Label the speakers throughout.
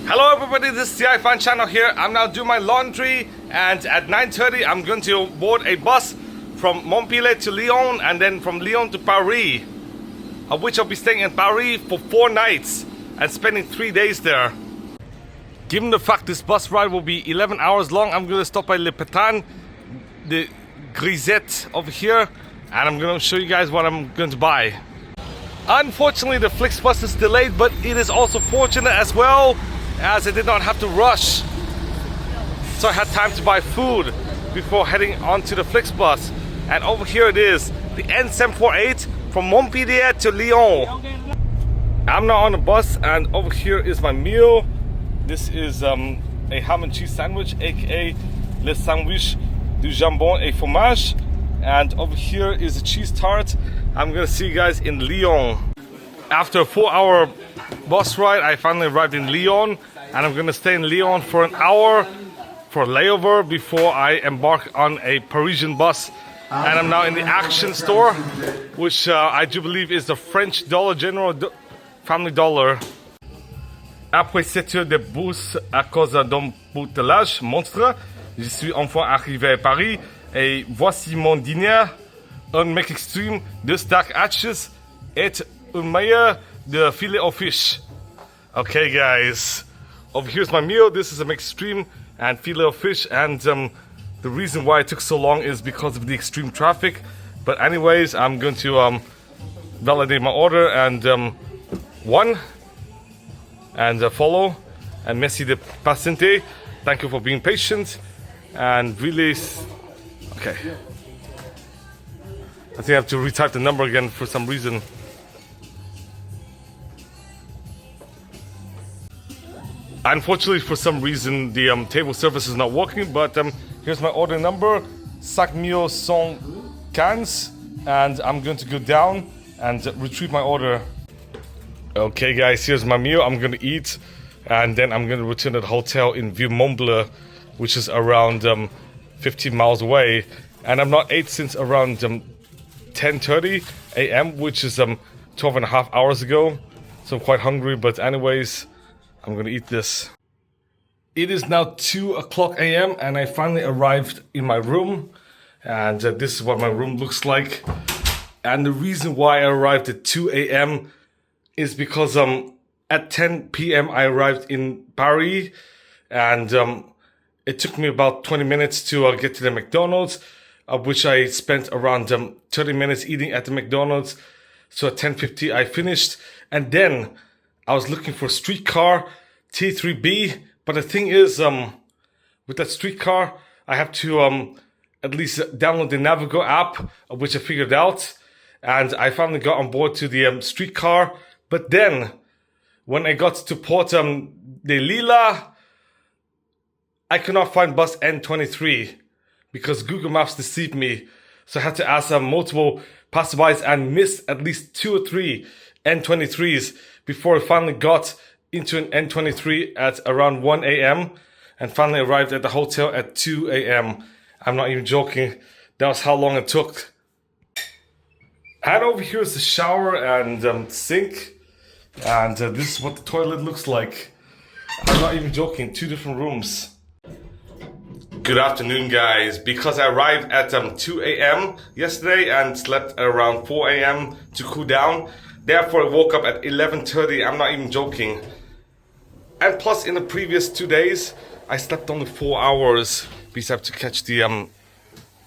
Speaker 1: Hello everybody, this is the iFan channel here. I'm now doing my laundry and at 9:30 I'm going to board a bus from Montpellier to Lyon and then from Lyon to Paris, of which I'll be staying in Paris for 4 nights and spending 3 days there. Given the fact this bus ride will be 11 hours long, I'm going to stop by Le Pétain, the Grisette over here, and I'm going to show you guys what I'm going to buy. Unfortunately, the Flixbus is delayed, but it is also fortunate as well, as I did not have to rush. So I had time to buy food before heading on to the Flixbus. And over here it is, the N748 from Montpellier to Lyon. I'm now on the bus and over here is my meal. This is a ham and cheese sandwich, aka le sandwich du jambon et fromage. And over here is a cheese tart. I'm gonna see you guys in Lyon. After a 4-hour bus ride, I finally arrived in Lyon, and I'm gonna stay in Lyon for an hour for a layover before I embark on a Parisian bus. And I'm now in the Action store, which I do believe is the French Dollar General Family Dollar. Après 7 heures de bus à cause d'un boutelage monstre, je suis enfin arrivé à Paris et voici mon dîner. Un mec extreme, 2 stack hatches, et un meilleur de filet of fish. Okay guys, over here's my meal. This is a extreme and filet of fish, and the reason why it took so long is because of the extreme traffic. But anyways, I'm going to validate my order and one and follow. And merci de patienter. Thank you for being patient and really okay. I think I have to retype the number again for some reason. Unfortunately, for some reason, the table service is not working, but here's my order number, 5115, and I'm going to go down and retrieve my order. Okay guys, here's my meal. I'm going to eat, and then I'm going to return to the hotel in Vieux-Mont-Bleu, which is around 15 miles away. And I'm not ate since around 10:30 a.m., which is 12 and a half hours ago. So I'm quite hungry, but anyways, I'm gonna eat this. It is now 2 o'clock a.m. and I finally arrived in my room, and this is what my room looks like. And the reason why I arrived at 2 a.m. is because at 10 p.m. I arrived in Paris, and it took me about 20 minutes to get to the McDonald's, of which I spent around 30 minutes eating at the McDonald's. So at 10:50 I finished, and then I was looking for a streetcar, T3B, but the thing is, with that streetcar, I have to at least download the Navigo app, which I figured out, and I finally got on board to the streetcar. But then, when I got to Port de Lila, I could not find bus N23, because Google Maps deceived me. So I had to ask multiple passerbys and missed at least 2 or 3 N23s before I finally got into an N23 at around 1 a.m. and finally arrived at the hotel at 2 a.m. I'm not even joking. That was how long it took. And over here is the shower and sink. And this is what the toilet looks like. I'm not even joking. 2 different rooms. Good afternoon guys. Because I arrived at 2 a.m. yesterday and slept around 4 a.m. to cool down, therefore I woke up at 11:30. I'm not even joking. And plus in the previous 2 days I slept only 4 hours because I have to catch the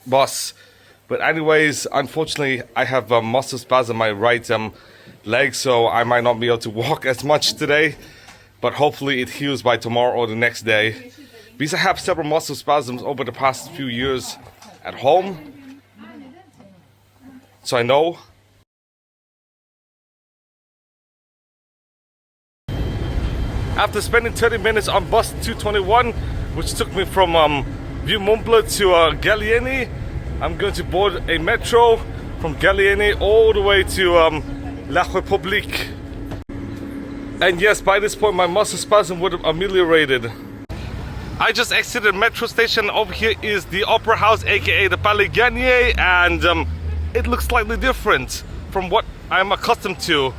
Speaker 1: bus. But anyways, unfortunately I have muscle spasm in my right leg, so I might not be able to walk as much today, but hopefully it heals by tomorrow or the next day. Because I have several muscle spasms over the past few years at home. So I know. After spending 30 minutes on bus 221, which took me from Vieux-Mont-Bleu to Gallieni, I'm going to board a metro from Gallieni all the way to La République. And yes, by this point my muscle spasm would have ameliorated. I just exited metro station. Over here is the Opera House, aka the Palais Garnier, and it looks slightly different from what I'm accustomed to,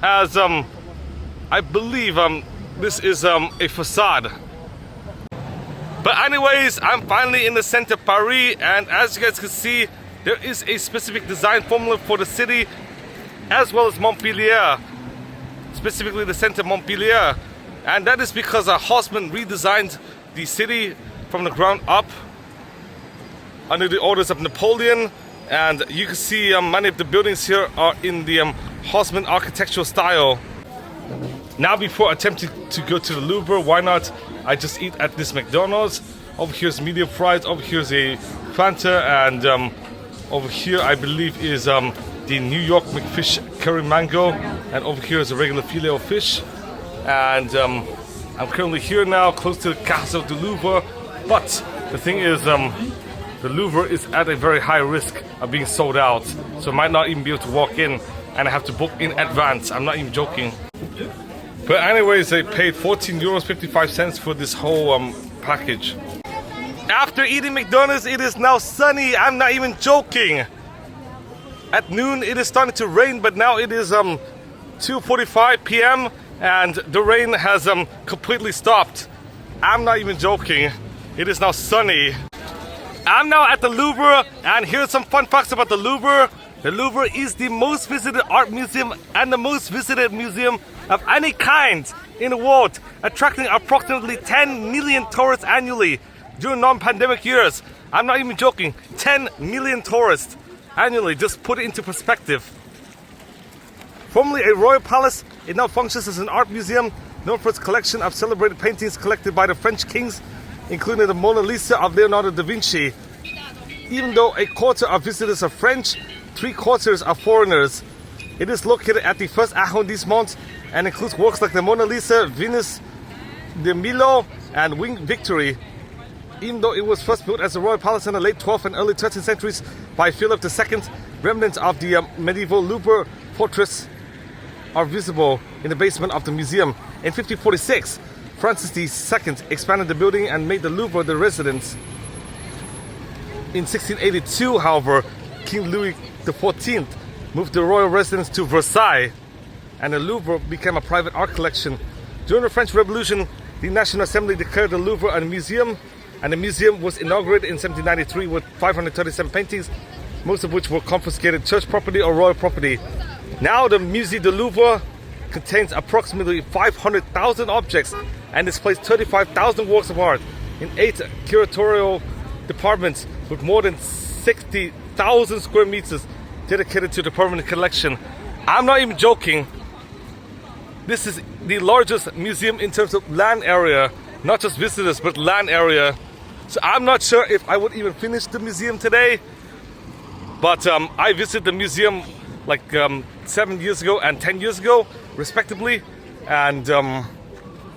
Speaker 1: as I believe this is a facade. But anyways, I'm finally in the center of Paris, and as you guys can see, there is a specific design formula for the city as well as Montpellier, specifically the center of Montpellier. And that is because Haussmann redesigned the city from the ground up under the orders of Napoleon. And you can see many of the buildings here are in the Haussmann architectural style. Now, before attempting to go to the Louvre, why not I just eat at this McDonald's? Over here is medium fries, over here is a Fanta, and over here I believe is the New York McFish curry mango, and over here is a regular filet of fish. And I'm currently here now, close to the Castle of the Louvre, but the thing is, the Louvre is at a very high risk of being sold out, so I might not even be able to walk in, and I have to book in advance. I'm not even joking. But anyways, I paid €14.55 for this whole package. After eating McDonald's, it is now sunny. I'm not even joking. At noon, it is starting to rain, but now it is 2:45 p.m. and the rain has completely stopped. I'm not even joking. It is now sunny. I'm now at the Louvre, and here's some fun facts about the Louvre. The Louvre is the most visited art museum and the most visited museum of any kind in the world, attracting approximately 10 million tourists annually during non-pandemic years. I'm not even joking. 10 million tourists annually. Just put it into perspective. Formerly a royal palace, it now functions as an art museum known for its collection of celebrated paintings collected by the French kings, including the Mona Lisa of Leonardo da Vinci. Even though a quarter of visitors are French, 3/4 are foreigners. It is located at the first arrondissement and includes works like the Mona Lisa, Venus de Milo, and Winged Victory. Even though it was first built as a royal palace in the late 12th and early 13th centuries by Philip II, remnants of the medieval Louvre fortress are visible in the basement of the museum. In 1546, Francis II expanded the building and made the Louvre the residence. In 1682, however, King Louis XIV moved the royal residence to Versailles, and the Louvre became a private art collection. During the French Revolution, the National Assembly declared the Louvre a museum, and the museum was inaugurated in 1793 with 537 paintings, most of which were confiscated church property or royal property. Now the Musée du Louvre contains approximately 500,000 objects and displays 35,000 works of art in 8 curatorial departments with more than 60,000 square meters dedicated to the permanent collection. I'm not even joking. This is the largest museum in terms of land area, not just visitors, but land area. So I'm not sure if I would even finish the museum today, but I visited the museum like 7 years ago and 10 years ago, respectively, and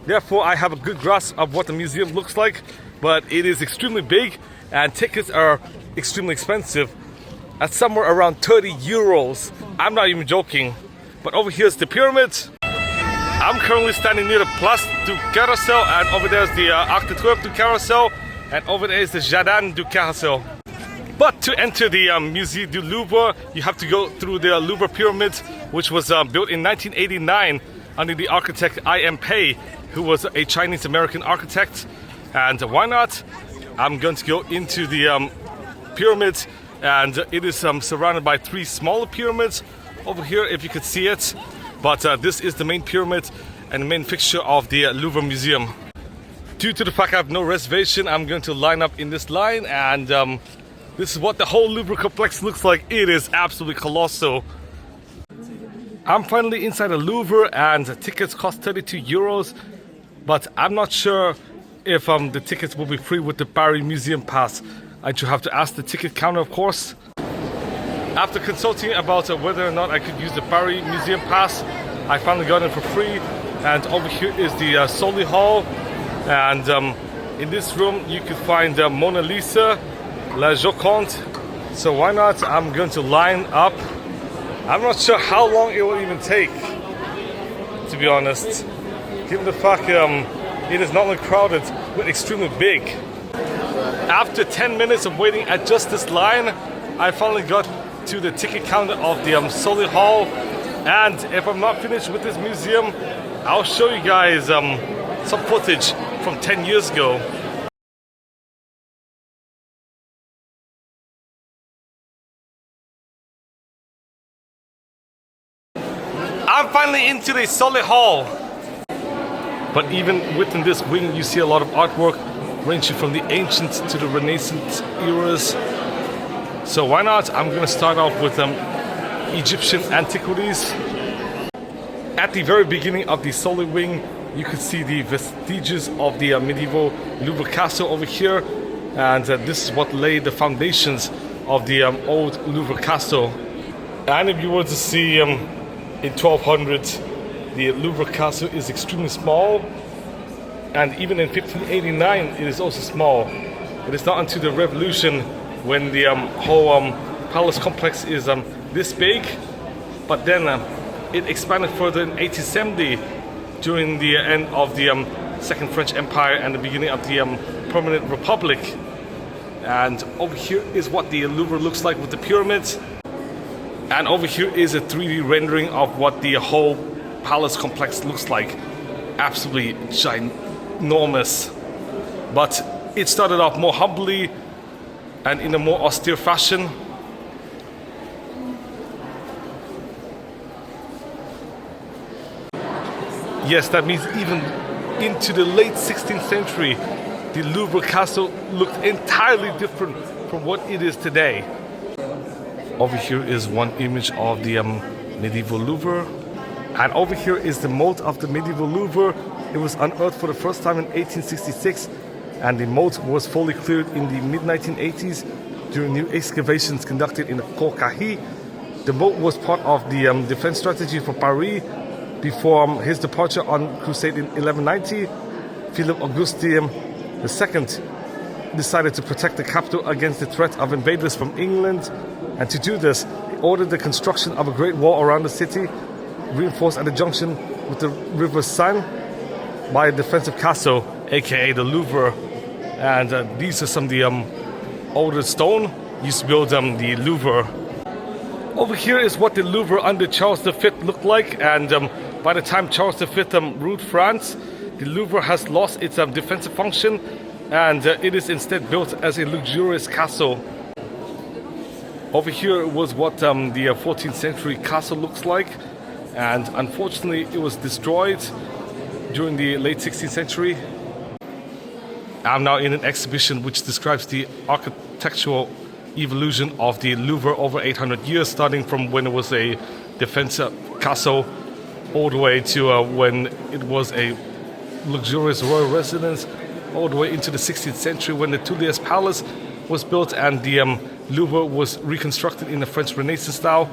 Speaker 1: therefore I have a good grasp of what the museum looks like, but it is extremely big and tickets are extremely expensive at somewhere around 30 euros. I'm not even joking. But over here's the pyramid. I'm currently standing near the Place du Carrousel, and over there's the Arc de Triomphe du Carrousel, and over there is the Jardin du Carrousel. But to enter the Musée du Louvre, you have to go through the Louvre Pyramid, which was built in 1989 under the architect I.M. Pei, who was a Chinese-American architect. And why not? I'm going to go into the pyramid, and it is surrounded by 3 smaller pyramids over here, if you could see it. But this is the main pyramid and the main fixture of the Louvre Museum. Due to the fact I have no reservation, I'm going to line up in this line, and this is what the whole Louvre complex looks like. It is absolutely colossal. I'm finally inside the Louvre, and the tickets cost 32 euros, but I'm not sure if the tickets will be free with the Paris Museum Pass. I do have to ask the ticket counter, of course. After consulting about whether or not I could use the Paris Museum Pass, I finally got it for free. And over here is the Sully Hall, and in this room you could find Mona Lisa, La Joconde. So why not? I'm going to line up. I'm not sure how long it will even take, to be honest, given the fact it is not only crowded but extremely big. After 10 minutes of waiting at just this line, I finally got to the ticket counter of the Sully Hall. And if I'm not finished with this museum, I'll show you guys some footage from 10 years ago. I'm finally into the solid hall. But even within this wing, you see a lot of artwork ranging from the ancient to the Renaissance eras. So why not? I'm gonna start off with Egyptian antiquities. At the very beginning of the solid wing, you can see the vestiges of the medieval Louvre castle over here, and this is what laid the foundations of the old Louvre castle. And if you were to see in 1200, the Louvre castle is extremely small, and even in 1589 it is also small. It is not until the revolution when the whole palace complex is this big, but then it expanded further in 1870 during the end of the Second French Empire and the beginning of the Permanent Republic. And over here is what the Louvre looks like with the pyramids. And over here is a 3D rendering of what the whole palace complex looks like. Absolutely ginormous. But it started off more humbly and in a more austere fashion. Yes, that means even into the late 16th century, the Louvre castle looked entirely different from what it is today. Over here is one image of the medieval Louvre. And over here is the moat of the medieval Louvre. It was unearthed for the first time in 1866, and the moat was fully cleared in the mid-1980s during new excavations conducted in the Kokahi. The moat was part of the defense strategy for Paris before his departure on crusade in 1190. Philip Augustine II decided to protect the capital against the threat of invaders from England, and to do this, he ordered the construction of a great wall around the city, reinforced at the junction with the river Seine by a defensive castle, aka the Louvre. And these are some of the older stone used to build the Louvre. Over here is what the Louvre under Charles V looked like, and by the time Charles V ruled France, the Louvre has lost its defensive function, and it is instead built as a luxurious castle. Over here was what the 14th century castle looks like, and unfortunately it was destroyed during the late 16th century. I'm now in an exhibition which describes the architectural evolution of the Louvre over 800 years, starting from when it was a defensive castle all the way to when it was a luxurious royal residence, all the way into the 16th century when the Tuileries Palace was built and the Louvre was reconstructed in the French Renaissance style,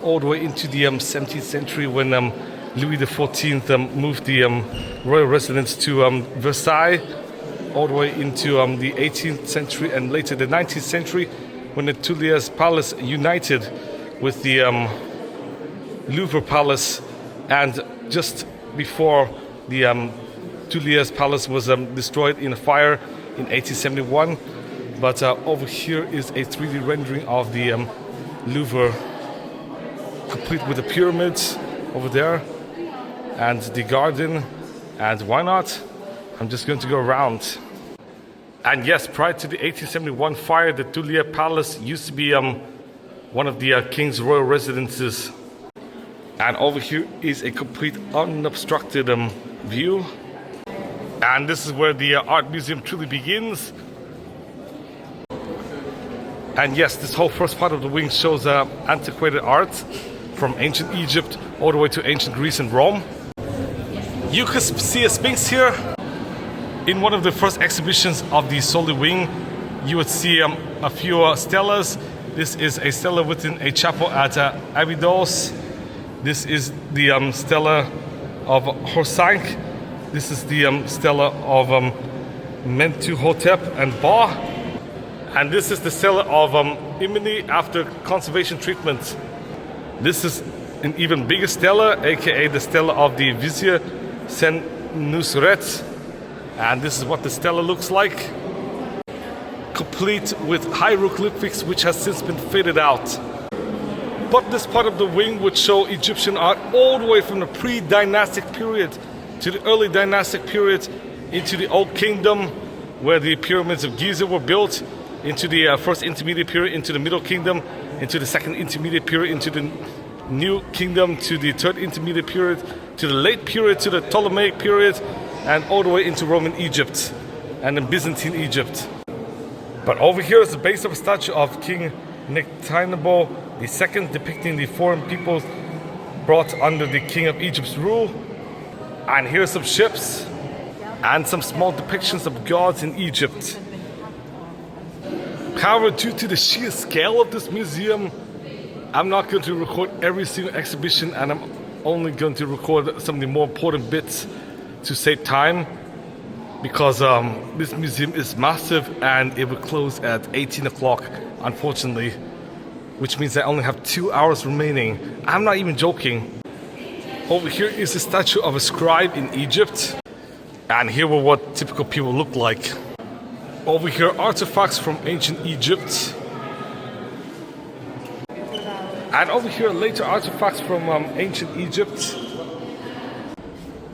Speaker 1: all the way into the 17th century when Louis XIV moved the royal residence to Versailles, all the way into the 18th century and later the 19th century when the Tuileries Palace united with the Louvre Palace, and just before the Tuileries Palace was destroyed in a fire in 1871. But over here is a 3D rendering of the Louvre, complete with the pyramids over there and the garden. And why not? I'm just going to go around. And yes, prior to the 1871 fire, the Tuileries Palace used to be one of the king's royal residences. And over here is a complete unobstructed view. And this is where the art museum truly begins. And yes, this whole first part of the wing shows antiquated art from ancient Egypt all the way to ancient Greece and Rome. You can see a Sphinx here. In one of the first exhibitions of the solid wing, you would see a few stelas. This is a stela within a chapel at Abydos. This is the stela of Haussmann. This is the stela of Mentuhotep and Ba. And this is the stela of Imini after conservation treatment. This is an even bigger stela, aka the stela of the Vizier Sen Nusret. And this is what the stela looks like, complete with hieroglyphics which has since been faded out. But this part of the wing would show Egyptian art all the way from the pre-dynastic period to the early dynastic period, into the Old Kingdom, where the pyramids of Giza were built, into the first intermediate period, into the Middle Kingdom, into the second intermediate period, into the New Kingdom, to the third intermediate period, to the late period, to the Ptolemaic period, and all the way into Roman Egypt and then Byzantine Egypt. But over here is the base of a statue of King Nectanebo II, depicting the foreign peoples brought under the King of Egypt's rule. And here's some ships and some small depictions of gods in Egypt. However, due to the sheer scale of this museum, I'm not going to record every single exhibition, and I'm only going to record some of the more important bits to save time, because this museum is massive and it will close at 18 o'clock, unfortunately, which means I only have 2 hours remaining. I'm not even joking. Over here is a statue of a scribe in Egypt, and here were what typical people look like. Over here, artifacts from ancient Egypt. And over here, later artifacts from ancient Egypt.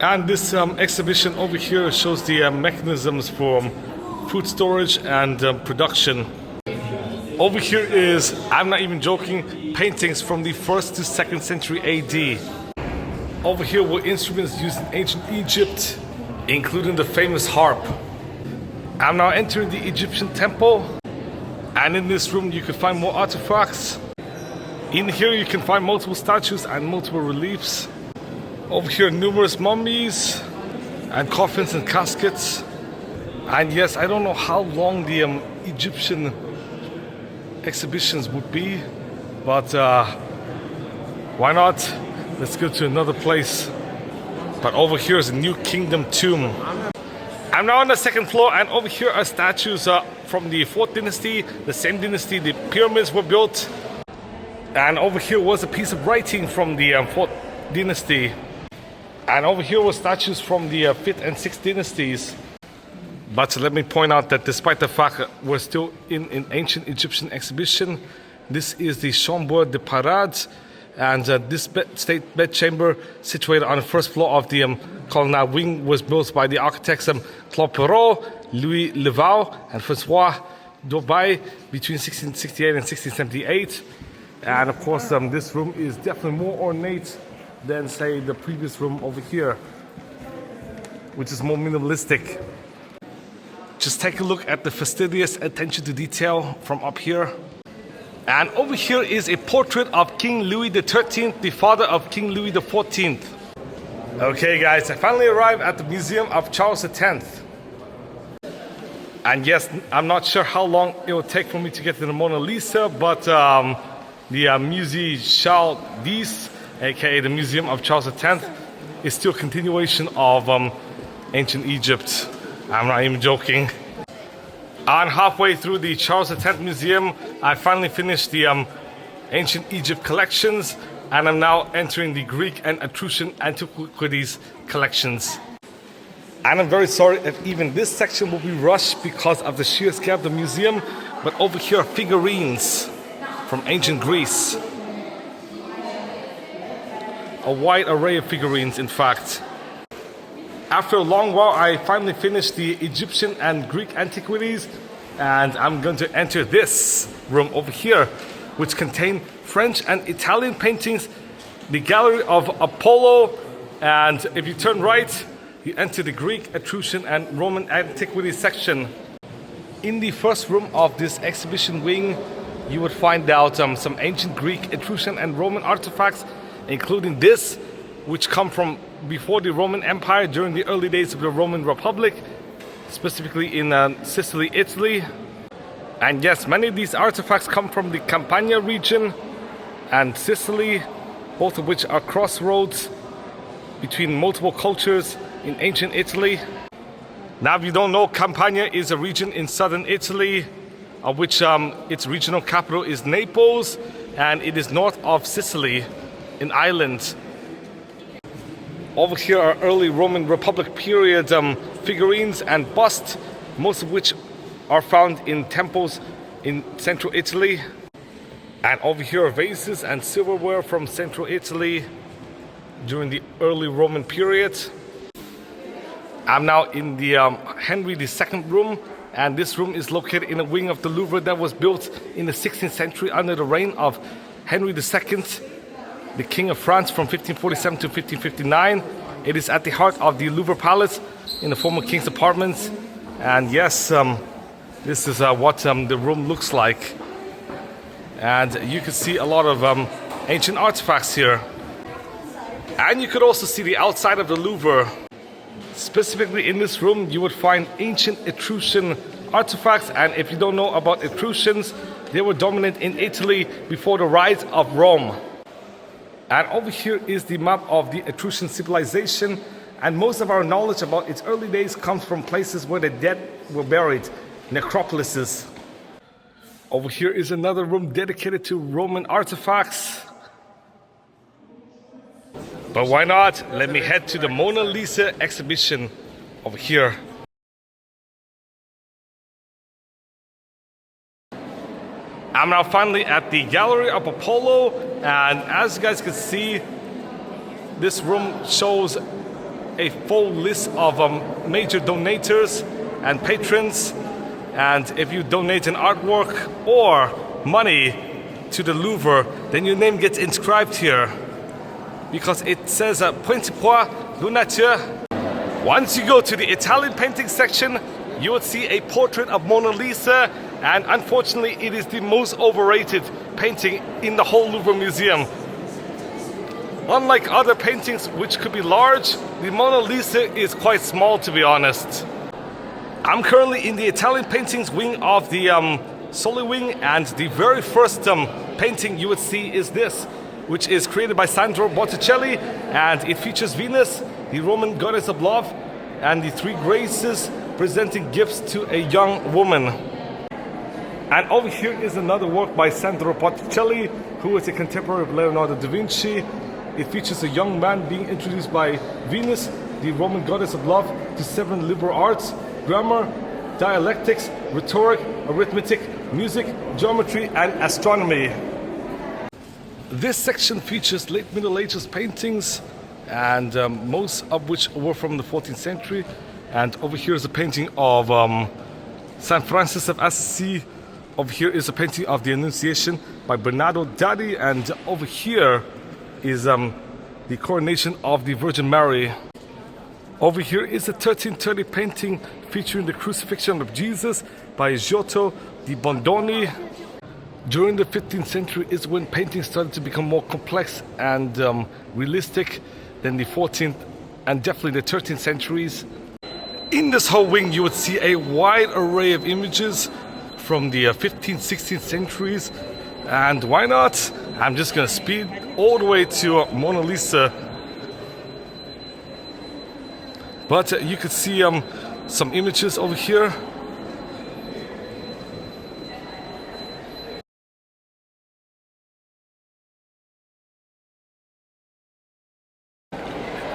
Speaker 1: And this exhibition over here shows the mechanisms for food storage and production. Over here is, I'm not even joking, paintings from the 1st to 2nd century AD. Over here were instruments used in ancient Egypt, including the famous harp. I'm now entering the Egyptian temple, and in this room you can find more artifacts. In here you can find multiple statues and multiple reliefs. Over here, numerous mummies and coffins and caskets. And yes, I don't know how long the Egyptian exhibitions would be, but why not? Let's go to another place. But over here is a New Kingdom tomb. I'm now on the 2nd floor, and over here are statues from the 4th dynasty, the same dynasty the pyramids were built. And over here was a piece of writing from the 4th dynasty. And over here were statues from the 5th and 6th dynasties. But let me point out that despite the fact that we're still in an ancient Egyptian exhibition, this is the Chambre de Parade. And this state bedchamber, situated on the 1st floor of the colonnade wing, was built by the architects Claude Perrault, Louis Leval, and François d'Aubay between 1668 and 1678. And of course, this room is definitely more ornate than, say, the previous room over here, which is more minimalistic. Just take a look at the fastidious attention to detail from up here. And over here is a portrait of King Louis XIII, the father of King Louis XIV. Okay guys, I finally arrived at the Museum of Charles X. And yes, I'm not sure how long it will take for me to get to the Mona Lisa, but the Musée Charles X, aka the Museum of Charles X, is still a continuation of ancient Egypt. I'm not even joking. And halfway through the Charles X Museum, I finally finished the ancient Egypt collections, and I'm now entering the Greek and Etruscan antiquities collections. And I'm very sorry if even this section will be rushed because of the sheer scale of the museum, but over here are figurines from ancient Greece. A wide array of figurines, in fact. After a long while, I finally finished the Egyptian and Greek antiquities, and I'm going to enter this room over here, which contain French and Italian paintings, the Gallery of Apollo, and if you turn right, you enter the Greek, Etruscan, and Roman antiquities section. In the first room of this exhibition wing, you would find out some ancient Greek, Etruscan, and Roman artifacts, including this, which come from before the Roman Empire during the early days of the Roman Republic, specifically in Sicily, Italy. And yes, many of these artifacts come from the Campania region and Sicily, both of which are crossroads between multiple cultures in ancient Italy. Now, if you don't know, Campania is a region in southern Italy, of which its regional capital is Naples, and it is north of Sicily, an island. Over here are early Roman Republic period figurines and busts, most of which are found in temples in central Italy. And over here are vases and silverware from central Italy during the early Roman period. I'm now in the Henry II room, and this room is located in a wing of the Louvre that was built in the 16th century under the reign of Henry II, the King of France, from 1547 to 1559. It is at the heart of the Louvre Palace in the former King's apartments. And yes, this is what the room looks like. And you can see a lot of ancient artifacts here. And you could also see the outside of the Louvre. Specifically in this room, you would find ancient Etruscan artifacts. And if you don't know about Etruscans, they were dominant in Italy before the rise of Rome. And over here is the map of the Etruscan civilization. And most of our knowledge about its early days comes from places where the dead were buried, necropolises. Over here is another room dedicated to Roman artifacts. But why not? Let me head to the Mona Lisa exhibition over here. I'm now finally at the Gallery of Apollo, and as you guys can see, this room shows a full list of major donators and patrons. And if you donate an artwork or money to the Louvre, then your name gets inscribed here, because it says Principal Donateur. Once you go to the Italian painting section, you would see a portrait of Mona Lisa, and unfortunately it is the most overrated painting in the whole Louvre Museum. Unlike other paintings which could be large, the Mona Lisa is quite small, to be honest. I'm currently in the Italian paintings wing of the Soli wing, and the very first painting you would see is this, which is created by Sandro Botticelli, and it features Venus, the Roman goddess of love, and the three graces presenting gifts to a young woman. And over here is another work by Sandro Botticelli, who is a contemporary of Leonardo da Vinci. It features a young man being introduced by Venus, the Roman goddess of love, to 7 liberal arts: grammar, dialectics, rhetoric, arithmetic, music, geometry, and astronomy. This section features late Middle Ages paintings, and most of which were from the 14th century. And over here is a painting of Saint Francis of Assisi. Over here is a painting of the Annunciation by Bernardo Daddi, and over here is the coronation of the Virgin Mary. Over here is a 1330 painting featuring the crucifixion of Jesus by Giotto di Bondone. During the 15th century is when painting started to become more complex and realistic than the 14th and definitely the 13th centuries. In this whole wing you would see a wide array of images from the 15th, 16th centuries. And why not? I'm just gonna speed all the way to Mona Lisa. But you could see some images over here.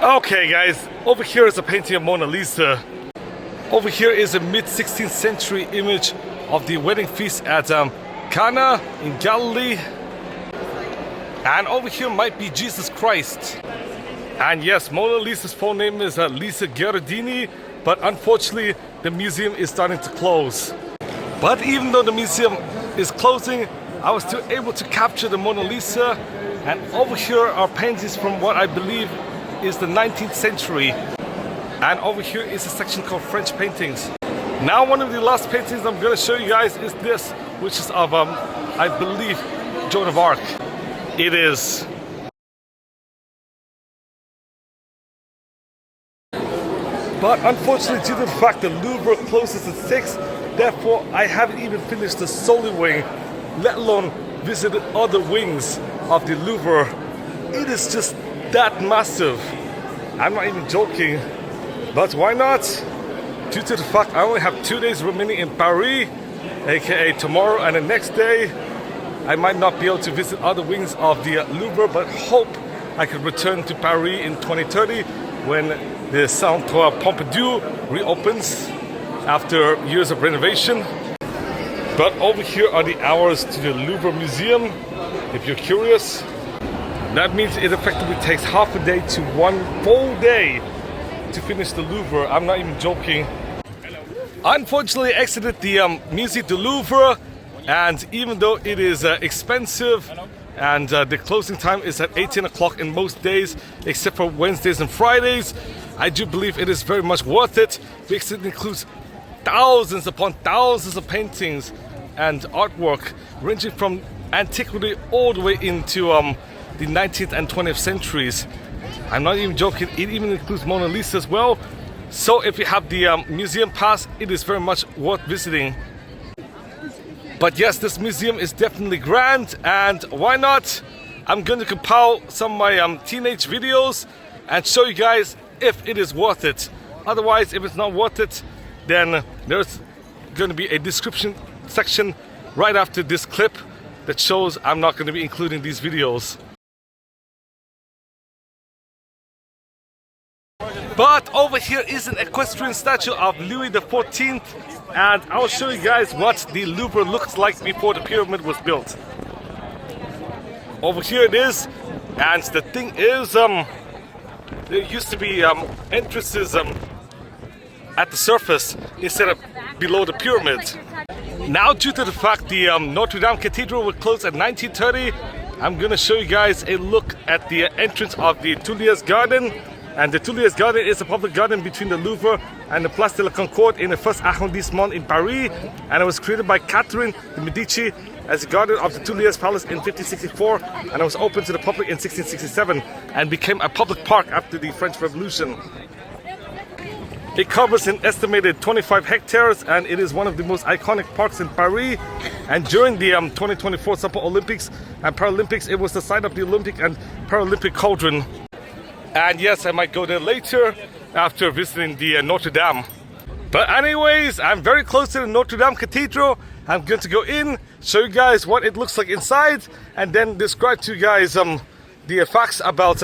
Speaker 1: Okay guys, over here is a painting of Mona Lisa. Over here is a mid-16th century image of the wedding feast at Cana in Galilee. And over here might be Jesus Christ. And yes, Mona Lisa's full name is Lisa Gherardini, but unfortunately the museum is starting to close. But even though the museum is closing, I was still able to capture the Mona Lisa. And over here are paintings from what I believe is the 19th century. And over here is a section called French paintings. Now one of the last paintings I'm going to show you guys is this, which is of, I believe, Joan of Arc. It is. But unfortunately, due to the fact the Louvre closes at 6, therefore I haven't even finished the Soli wing, let alone visited other wings of the Louvre. It is just that massive. I'm not even joking. But why not? Due to the fact I only have 2 days remaining in Paris, aka tomorrow and the next day, I might not be able to visit other wings of the Louvre, but hope I could return to Paris in 2030 when the Centre Pompidou reopens after years of renovation. But over here are the hours to the Louvre Museum. if you're curious. That means it effectively takes half a day to 1 full day to finish the Louvre. I'm not even joking. Unfortunately, I exited the Musée du Louvre, and even though it is expensive and the closing time is at 18 o'clock in most days except for Wednesdays and Fridays, I do believe it is very much worth it because it includes thousands upon thousands of paintings and artwork ranging from antiquity all the way into the 19th and 20th centuries. I'm not even joking, it even includes Mona Lisa as well. So if you have the museum pass, it is very much worth visiting. But yes, this museum is definitely grand, and why not? I'm going to compile some of my teenage videos and show you guys if it is worth it. Otherwise, if it's not worth it, then there's going to be a description section right after this clip that shows I'm not going to be including these videos. But over here is an equestrian statue of Louis XIV, and I'll show you guys what the Louvre looks like before the pyramid was built. Over here it is, and the thing is, there used to be entrances at the surface instead of below the pyramid. Now, due to the fact the Notre Dame Cathedral was closed at 1930, I'm going to show you guys a look at the entrance of the Tuileries Garden. And the Tuileries Garden is a public garden between the Louvre and the Place de la Concorde in the first arrondissement in Paris. And it was created by Catherine de Medici as a garden of the Tuileries Palace in 1564. And it was opened to the public in 1667 and became a public park after the French Revolution. It covers an estimated 25 hectares, and it is one of the most iconic parks in Paris. And during the 2024 Summer Olympics and Paralympics, it was the site of the Olympic and Paralympic cauldron. And yes, I might go there later after visiting the Notre Dame. But anyways, I'm very close to the Notre Dame Cathedral. I'm going to go in, show you guys what it looks like inside, and then describe to you guys the facts about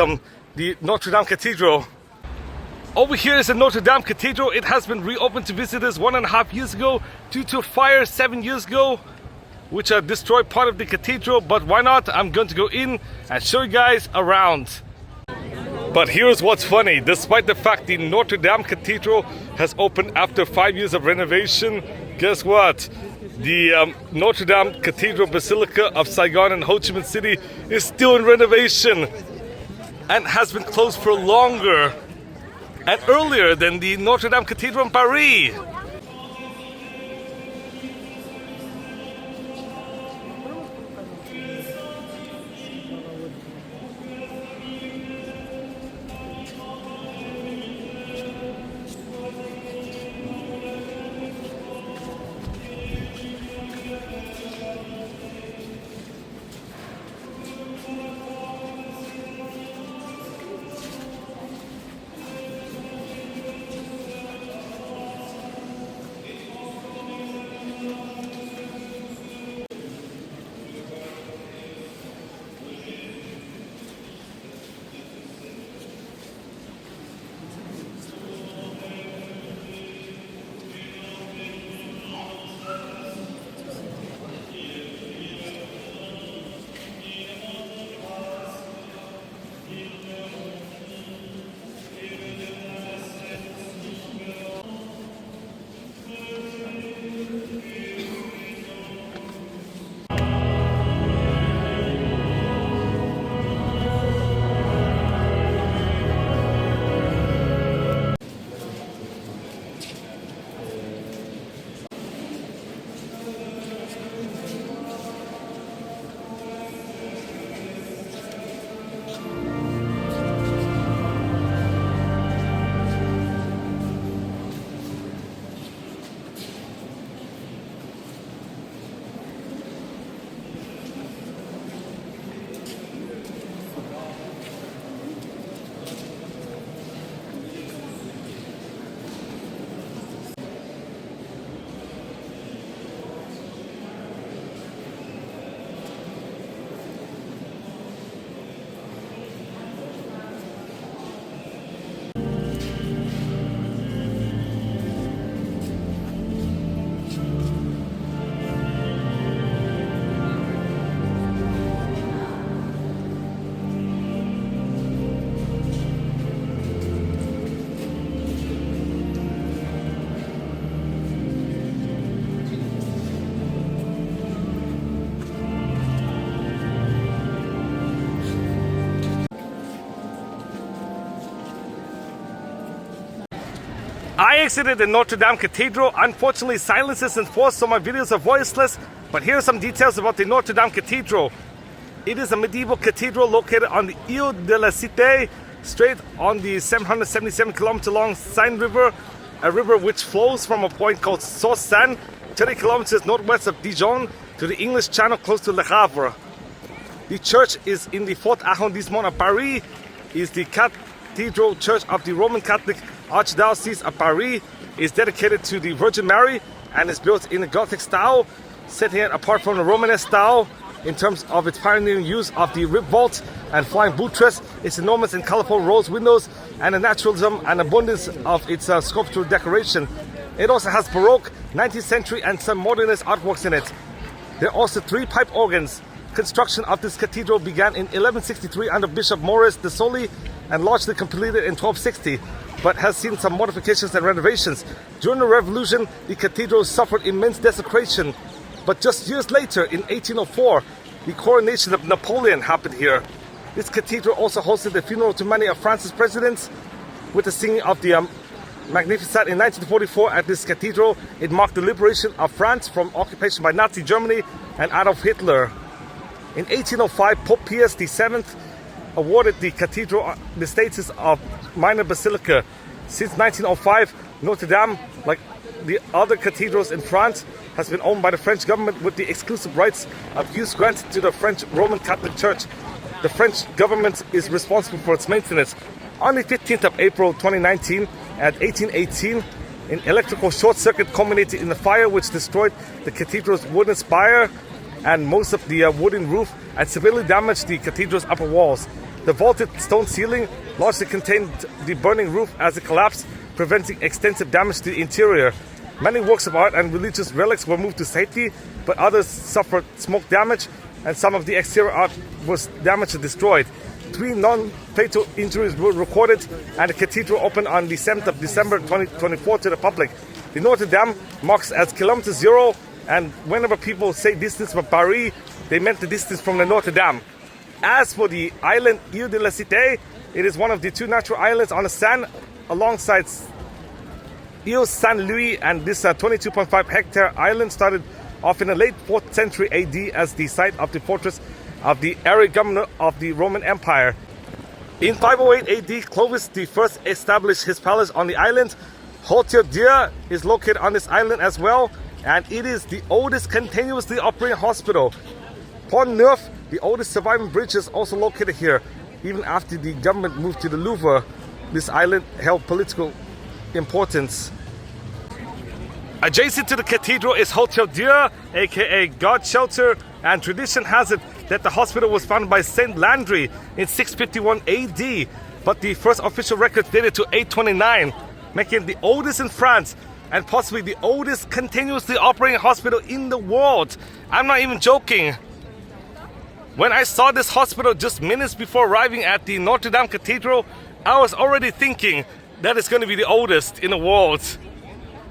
Speaker 1: the Notre Dame Cathedral. Over here is the Notre Dame Cathedral. It has been reopened to visitors 1.5 years ago due to a fire 7 years ago, which destroyed part of the cathedral. But why not? I'm going to go in and show you guys around. But here's what's funny. Despite the fact the Notre Dame Cathedral has opened after 5 years of renovation, guess what? The Notre Dame Cathedral Basilica of Saigon and Ho Chi Minh City is still in renovation and has been closed for longer and earlier than the Notre Dame Cathedral in Paris. exited the Notre Dame Cathedral. Unfortunately, silence is enforced, so my videos are voiceless. But here are some details about the Notre Dame Cathedral. It is a medieval cathedral located on the Île de France Strait on the 777 kilometer long Seine River, a river which flows from a point called Soissons, 30 kilometers northwest of Dijon, to the English Channel close to Le Havre. The church is in the 4th arrondissement of Paris, is the Cathedral Church of the Roman Catholic Archdiocese of Paris, is dedicated to the Virgin Mary and is built in a Gothic style, setting it apart from the Romanesque style in terms of its pioneering use of the rib vault and flying buttress, its enormous and colorful rose windows, and the naturalism and abundance of its sculptural decoration. It also has Baroque, 19th century and some modernist artworks in it. There are also 3 pipe organs. Construction of this cathedral began in 1163 under Bishop Maurice de Sully and largely completed in 1260, but has seen some modifications and renovations. During the Revolution, the cathedral suffered immense desecration, but just years later, in 1804, the coronation of Napoleon happened here. This cathedral also hosted the funeral to many of France's presidents. With the singing of the Magnificat in 1944 at this cathedral, it marked the liberation of France from occupation by Nazi Germany and Adolf Hitler. In 1805, Pope Pius VII awarded the cathedral the status of minor basilica. Since 1905, Notre Dame, like the other cathedrals in France, has been owned by the French government with the exclusive rights of use granted to the French Roman Catholic Church. The French government is responsible for its maintenance. On the 15th of April 2019, at 1818, an electrical short circuit culminated in a fire which destroyed the cathedral's wooden spire and most of the wooden roof and severely damaged the cathedral's upper walls. The vaulted stone ceiling largely contained the burning roof as it collapsed, preventing extensive damage to the interior. Many works of art and religious relics were moved to safety, but others suffered smoke damage, and some of the exterior art was damaged and destroyed. 3 non-fatal injuries were recorded, and the cathedral opened on the 7th of December 2024 to the public. The Notre Dame marks as kilometer zero, and whenever people say distance from Paris, they meant the distance from the Notre Dame. As for the island Île de France, it is one of the 2 natural islands on the Seine alongside Île Saint-Louis, and this 22.5 hectare island started off in the late 4th century AD as the site of the fortress of the Arian governor of the Roman Empire. In 508 AD, Clovis I established his palace on the island. Hôtel Dieu is located on this island as well, and it is the oldest continuously operating hospital. Pont Neuf, the oldest surviving bridge, is also located here. Even after the government moved to the Louvre, this island held political importance. Adjacent to the cathedral is Hôtel Dieu, aka God Shelter, and tradition has it that the hospital was founded by Saint Landry in 651 AD, but the first official record dated to 829, making it the oldest in France and possibly the oldest continuously operating hospital in the world. I'm not even joking. When I saw this hospital just minutes before arriving at the Notre Dame Cathedral, I was already thinking that it's going to be the oldest in the world,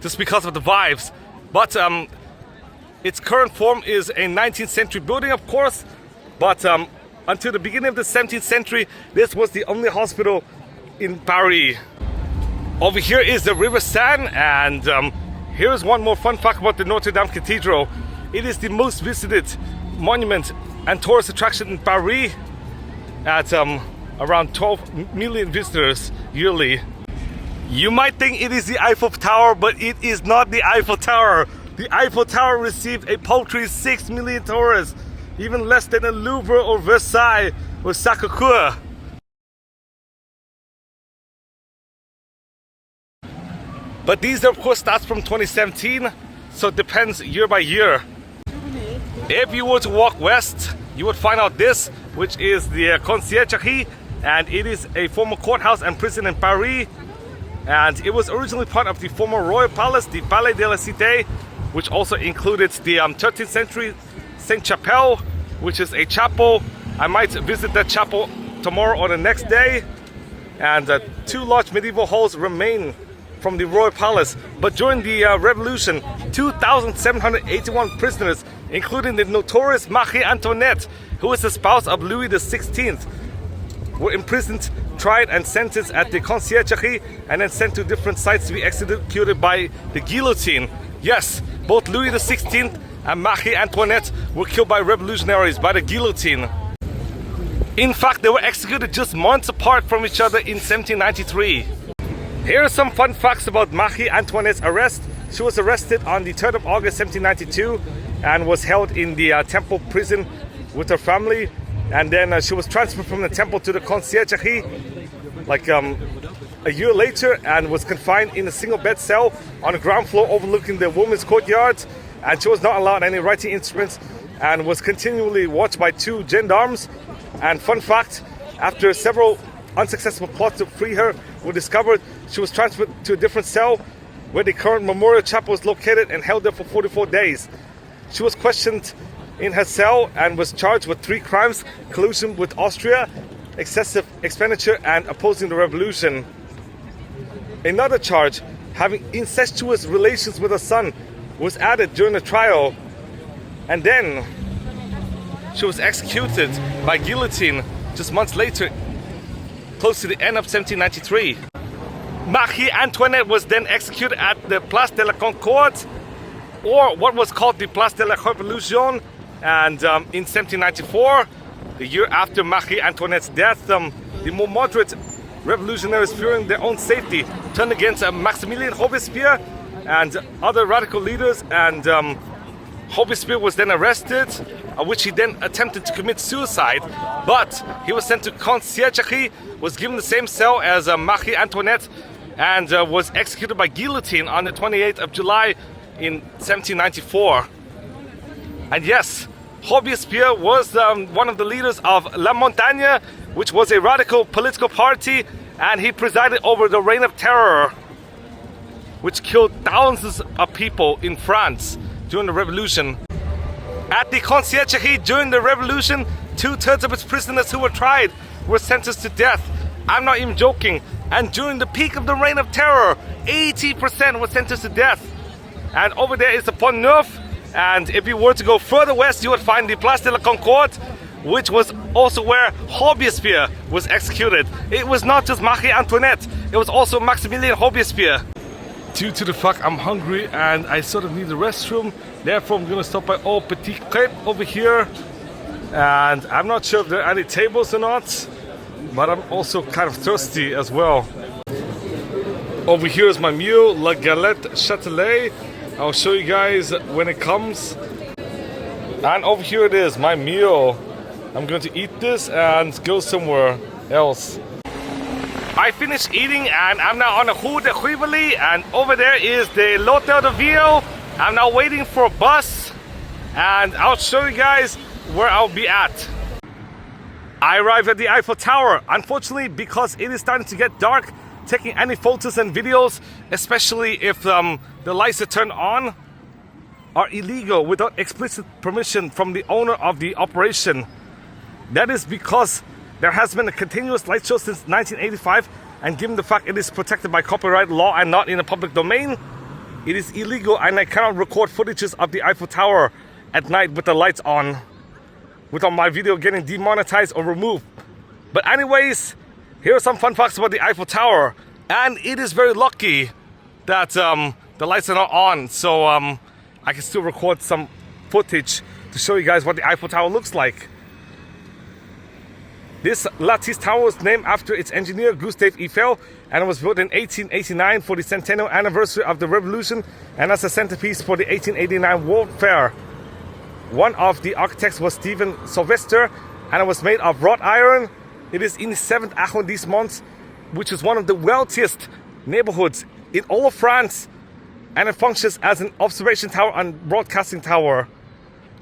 Speaker 1: just because of the vibes. But its current form is a 19th century building, of course, but until the beginning of the 17th century, this was the only hospital in Paris. Over here is the River Seine, and here's one more fun fact about the Notre Dame Cathedral. It is the most visited monument and tourist attraction in Paris, at around 12 million visitors yearly. You might think it is the Eiffel Tower, but it is not the Eiffel Tower. The Eiffel Tower received a paltry 6 million tourists, even less than the Louvre or Versailles or Sacré Cœur. But these, of course, stats from 2017, so it depends year by year. If you were to walk west, you would find out this, which is the Conciergerie, and it is a former courthouse and prison in Paris. And it was originally part of the former royal palace, the Palais de la Cité, which also included the 13th century Sainte-Chapelle, which is a chapel. I might visit that chapel tomorrow or the next day. And 2 large medieval halls remain from the royal palace. But during the revolution, 2,781 prisoners, including the notorious Marie Antoinette, who was the spouse of Louis XVI, were imprisoned, tried and sentenced at the conciergerie and then sent to different sites to be executed by the guillotine. Yes, both Louis XVI and Marie Antoinette were killed by revolutionaries by the guillotine. In fact, they were executed just months apart from each other in 1793. Here are some fun facts about Marie Antoinette's arrest. She was arrested on the 3rd of August 1792 and was held in the Temple prison with her family. And then she was transferred from the Temple to the conciergerie like a year later and was confined in a single bed cell on the ground floor overlooking the women's courtyard. And she was not allowed any writing instruments and was continually watched by 2 gendarmes. And fun fact, after several unsuccessful plots to free her were discovered, she was transferred to a different cell where the current memorial chapel was located and held there for 44 days. She was questioned in her cell and was charged with 3 crimes: collusion with Austria, excessive expenditure, and opposing the revolution. Another charge, having incestuous relations with her son, was added during the trial. And then she was executed by guillotine just months later, close to the end of 1793. Marie Antoinette was then executed at the Place de la Concorde, or what was called the Place de la Révolution. And in 1794, the year after Marie Antoinette's death, the more moderate revolutionaries, fearing their own safety, turned against Maximilien Robespierre and other radical leaders, and Robespierre was then arrested, which he then attempted to commit suicide, but he was sent to conciergerie, was given the same cell as Marie Antoinette, and was executed by guillotine on the 28th of July in 1794. And yes, Robespierre was one of the leaders of La Montagne, which was a radical political party, and he presided over the Reign of Terror, which killed thousands of people in France during the revolution. At the conciergerie during the revolution, 2/3 of its prisoners who were tried were sentenced to death. I'm not even joking. And during the peak of the Reign of Terror, 80% were sentenced to death. And over there is the Pont Neuf. And if you were to go further west, you would find the Place de la Concorde, which was also where Robespierre was executed. It was not just Marie Antoinette, it was also Maximilien Robespierre. Due to the fact I'm hungry and I sort of need the restroom, therefore I'm gonna stop by Au Petit Crêpe over here. And I'm not sure if there are any tables or not, but I'm also kind of thirsty as well. Over here is my meal, La Galette Châtelet. I'll show you guys when it comes. And over here it is, my meal. I'm going to eat this and go somewhere else. I finished eating and I'm now on the Rue de Rivoli, and over there is the L'Hôtel de Ville. I'm now waiting for a bus and I'll show you guys where I'll be at. I arrived at the Eiffel Tower. Unfortunately, because it is starting to get dark, taking any photos and videos, especially if the lights are turned on, are illegal without explicit permission from the owner of the operation. That is because there has been a continuous light show since 1985, and given the fact it is protected by copyright law and not in the public domain, it is illegal, and I cannot record footages of the Eiffel Tower at night with the lights on, without my video getting demonetized or removed. But anyways, here are some fun facts about the Eiffel Tower, and it is very lucky that the lights are not on, so I can still record some footage to show you guys what the Eiffel Tower looks like. This lattice tower was named after its engineer Gustave Eiffel, and it was built in 1889 for the centennial anniversary of the revolution and as a centerpiece for the 1889 World Fair. One of the architects was Stephen Sylvester, and it was made of wrought iron. It is in the 7th arrondissement, which is one of the wealthiest neighborhoods in all of France, and it functions as an observation tower and broadcasting tower.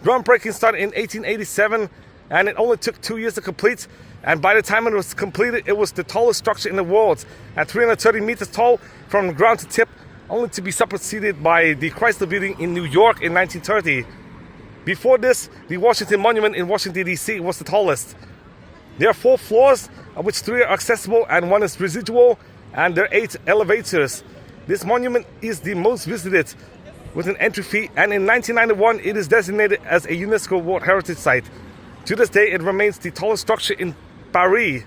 Speaker 1: Groundbreaking started in 1887, and it only took 2 years to complete, and by the time it was completed, it was the tallest structure in the world, at 330 meters tall from ground to tip, only to be superseded by the Chrysler Building in New York in 1930. Before this, the Washington Monument in Washington, D.C. was the tallest. There are 4 floors, of which 3 are accessible and 1 is residual, and there are 8 elevators. This monument is the most visited, with an entry fee, and in 1991 it is designated as a UNESCO World Heritage Site. To this day, it remains the tallest structure in Paris.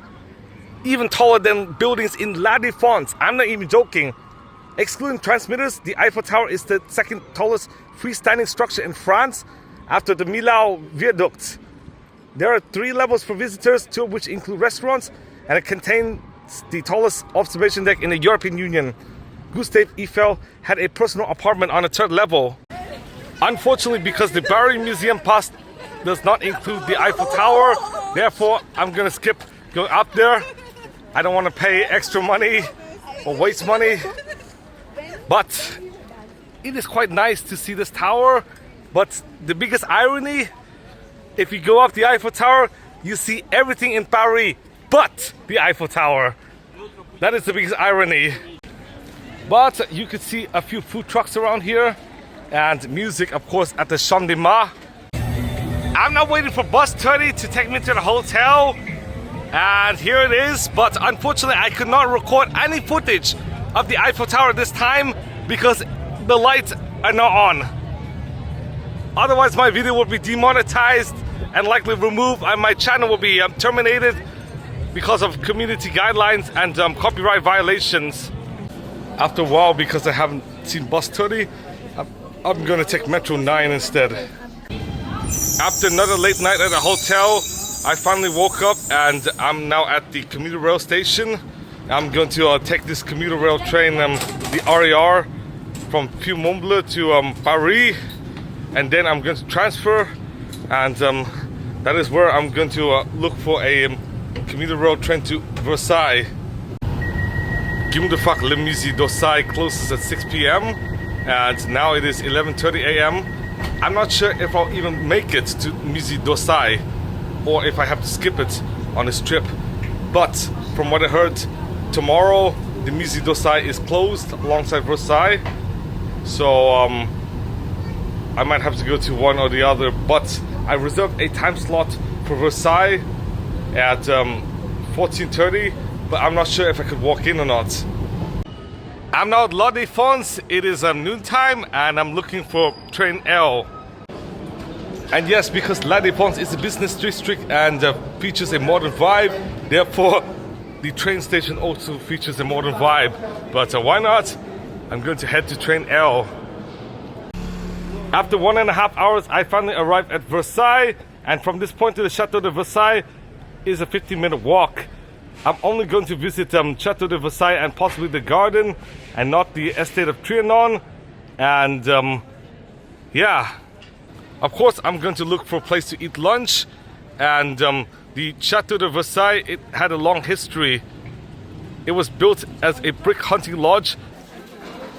Speaker 1: even taller than buildings in Île de France. I'm not even joking. Excluding transmitters, the Eiffel Tower is the second tallest freestanding structure in France after the Millau Viaduct. There are 3 levels for visitors, 2 of which include restaurants, and it contains the tallest observation deck in the European Union. Gustave Eiffel had a personal apartment on the 3rd level. Unfortunately, because the Paris Museum Pass does not include the Eiffel Tower, therefore I'm gonna skip going up there. I don't want to pay extra money or waste money. But it is quite nice to see this tower. But the biggest irony, if you go up the Eiffel Tower, you see everything in Paris but the Eiffel Tower. That is the biggest irony. But you could see a few food trucks around here and music, of course, at the Champ de Mars. I'm now waiting for bus 30 to take me to the hotel. And here it is. But unfortunately, I could not record any footage of the Eiffel Tower this time because the lights are not on. Otherwise my video would be demonetized and likely removed, and my channel will be terminated because of community guidelines and copyright violations. After a while, because I haven't seen bus 30, I'm gonna take Metro 9 instead. After another late night at a hotel, I finally woke up and I'm now at the commuter rail station. I'm going to take this commuter rail train, the RER, from Puy-Montblanc to Paris, and then I'm going to transfer, and that is where I'm going to look for a commuter rail train to Versailles. Give me the fuck, Le Musée d'Orsay closes at 6 p.m. and now it is 11:30 a.m. I'm not sure if I'll even make it to Musée d'Orsay or if I have to skip it on this trip. But from what I heard, tomorrow the Musée d'Orsay is closed alongside Versailles. So I might have to go to one or the other. But I reserved a time slot for Versailles at 14:30. But I'm not sure if I could walk in or not. I'm now at Île de France. It is noontime and I'm looking for train L. And yes, because Île de France is a business district and features a modern vibe, therefore the train station also features a modern vibe. But why not? I'm going to head to train L. After 1.5 hours, I finally arrived at Versailles, and from this point to the Chateau de Versailles is a 15-minute walk. I'm only going to visit Chateau de Versailles and possibly the garden and not the estate of Triomphe. And yeah, of course I'm going to look for a place to eat lunch. And the Chateau de Versailles, it had a long history. It was built as a brick hunting lodge.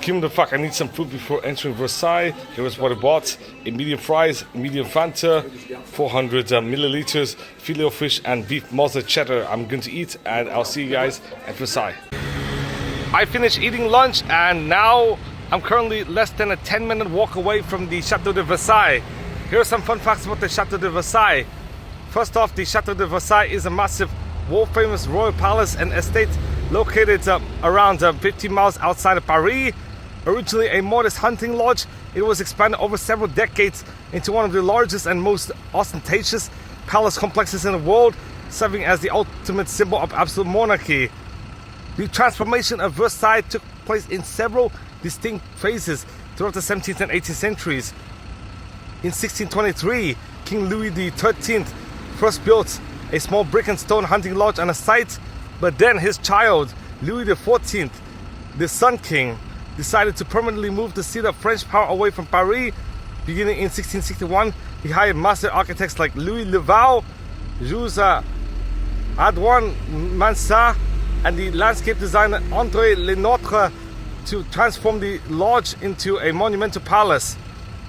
Speaker 1: Give me the fuck, I need some food before entering Versailles. Here is what I bought: a medium fries, medium Fanta, 400 milliliters, filet of fish, and beef mozzarella cheddar. I'm going to eat, and I'll see you guys at Versailles. I finished eating lunch, and now I'm currently less than a 10-minute walk away from the Chateau de Versailles. Here are some fun facts about the Chateau de Versailles. First off, the Chateau de Versailles is a massive, world-famous royal palace and estate located around 15 miles outside of Paris. Originally a modest hunting lodge, it was expanded over several decades into one of the largest and most ostentatious palace complexes in the world, serving as the ultimate symbol of absolute monarchy. The transformation of Versailles took place in several distinct phases throughout the 17th and 18th centuries. In 1623, King Louis XIII first built a small brick and stone hunting lodge on a site, but then his child, Louis XIV, the Sun King, decided to permanently move the seat of French power away from Paris. Beginning in 1661, he hired master architects like Louis Leval, Jules Adouin Mansart, and the landscape designer André Lenotre to transform the lodge into a monumental palace.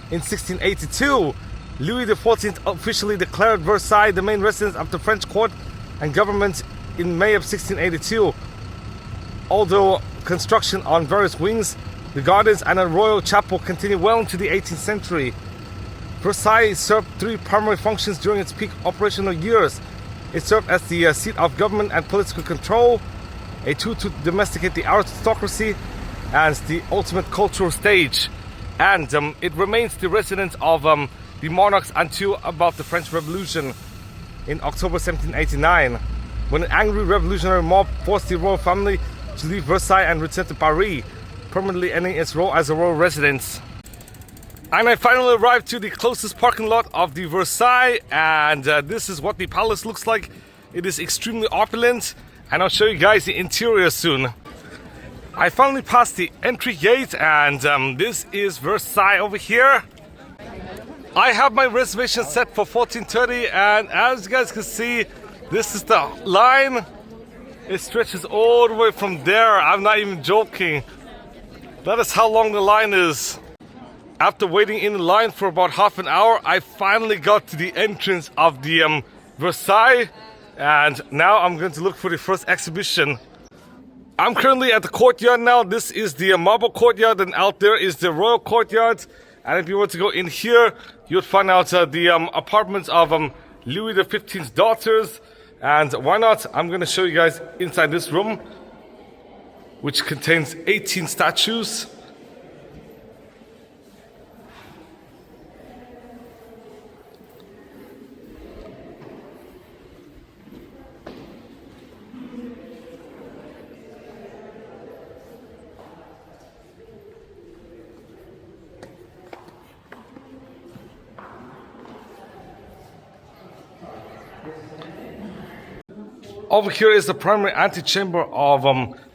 Speaker 1: In 1682, Louis XIV officially declared Versailles the main residence of the French court and government in May of 1682. Although construction on various wings, the gardens and a royal chapel continued well into the 18th century. Versailles served 3 primary functions during its peak operational years. It served as the seat of government and political control, a tool to domesticate the aristocracy, and the ultimate cultural stage. And it remains the residence of the monarchs until about the French Revolution in October 1789, when an angry revolutionary mob forced the royal family to leave Versailles and return to Paris, permanently ending its role as a royal residence. And I finally arrived to the closest parking lot of the Versailles, and this is what the palace looks like. It is extremely opulent, and I'll show you guys the interior soon. I finally passed the entry gate, and this is Versailles over here. I have my reservation set for 14:30, and as you guys can see, this is the line. It stretches all the way from there. I'm not even joking. That is how long the line is. After waiting in the line for about half an hour, I finally got to the entrance of the Versailles, and now I'm going to look for the first exhibition. I'm currently at the courtyard now. This is the marble courtyard, and out there is the royal courtyard. And if you were to go in here, you would find out the apartments of Louis XV's daughters. And why not? I'm going to show you guys inside this room, which contains 18 statues. Over here is the primary antechamber of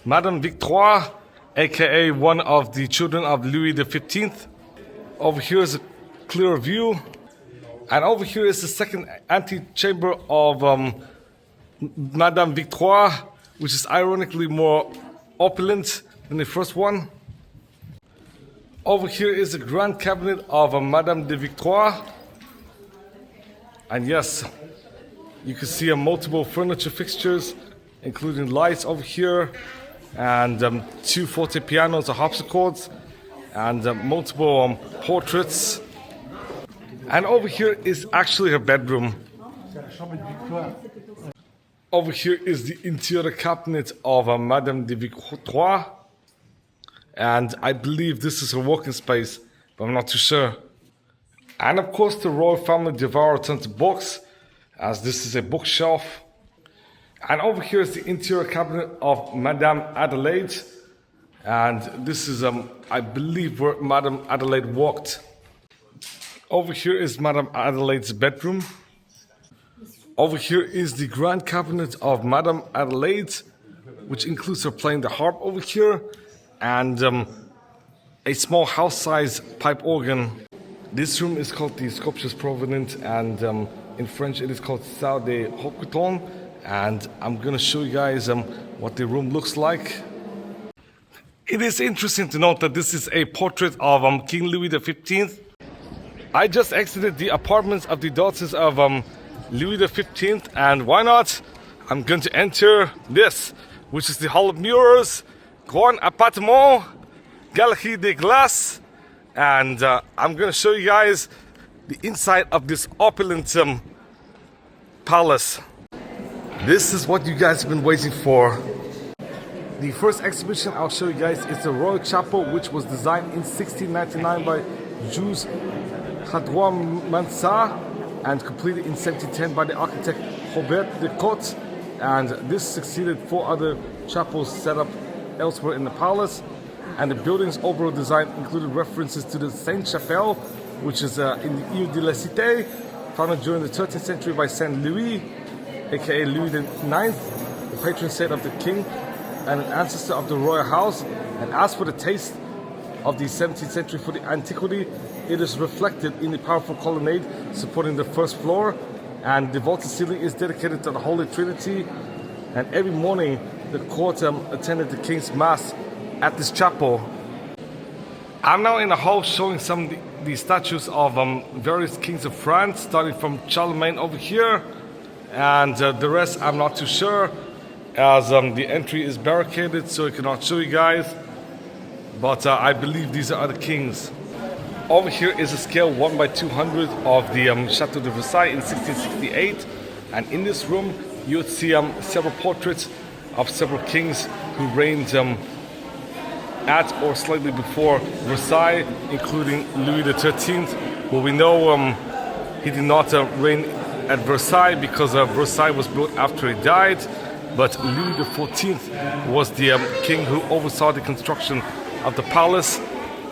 Speaker 1: Madame Victoire, aka one of the children of Louis XV. Over here is a clear view. And over here is the second antechamber of Madame Victoire, which is ironically more opulent than the first one. Over here is the grand cabinet of Madame de Victoire. And yes, you can see multiple furniture fixtures, including lights over here, and two forte pianos or harpsichords, and multiple portraits. And over here is actually her bedroom. Over here is the interior cabinet of Madame de Victoire, and I believe this is her working space, but I'm not too sure. And of course, the royal family devour tons of books, as this is a bookshelf. And over here is the interior cabinet of Madame Adelaide. And this is, I believe, where Madame Adelaide walked. Over here is Madame Adelaide's bedroom. Over here is the grand cabinet of Madame Adelaide, which includes her playing the harp over here, and a small house-size pipe organ. This room is called the Sculptures Provenant, and in French it is called Salle des Hoquetons, and I'm gonna show you guys what the room looks like. It is interesting to note that this is a portrait of King Louis XV. I just exited the apartments of the daughters of Louis XV, and why not? I'm going to enter this, which is the Hall of Mirrors, Grand Appartement, Galerie des Glaces, and I'm going to show you guys the inside of this opulent palace. This is what you guys have been waiting for. The first exhibition I'll show you guys is the Royal Chapel, which was designed in 1699 by Jules Mansart and completed in 1710 by the architect Robert de Cotte. And this succeeded 4 other chapels set up elsewhere in the palace. And the building's overall design included references to the Sainte-Chapelle, which is in the Île de la Cité, founded during the 13th century by Saint Louis, aka Louis IX, the patron saint of the king and an ancestor of the royal house. And as for the taste of the 17th century for the antiquity, it is reflected in the powerful colonnade supporting the first floor, and the vaulted ceiling is dedicated to the Holy Trinity. And every morning the court attended the King's Mass at this chapel. I'm now in the hall showing some of the statues of various kings of France, starting from Charlemagne over here, and the rest I'm not too sure, as the entry is barricaded, so I cannot show you guys, but I believe these are the kings. Over here is a scale 1/200 of the Château de Versailles in 1668, and in this room you would see several portraits of several kings who reigned at or slightly before Versailles, including Louis XIII. Well, we know he did not reign at Versailles because Versailles was built after he died, but Louis XIV was the king who oversaw the construction of the palace.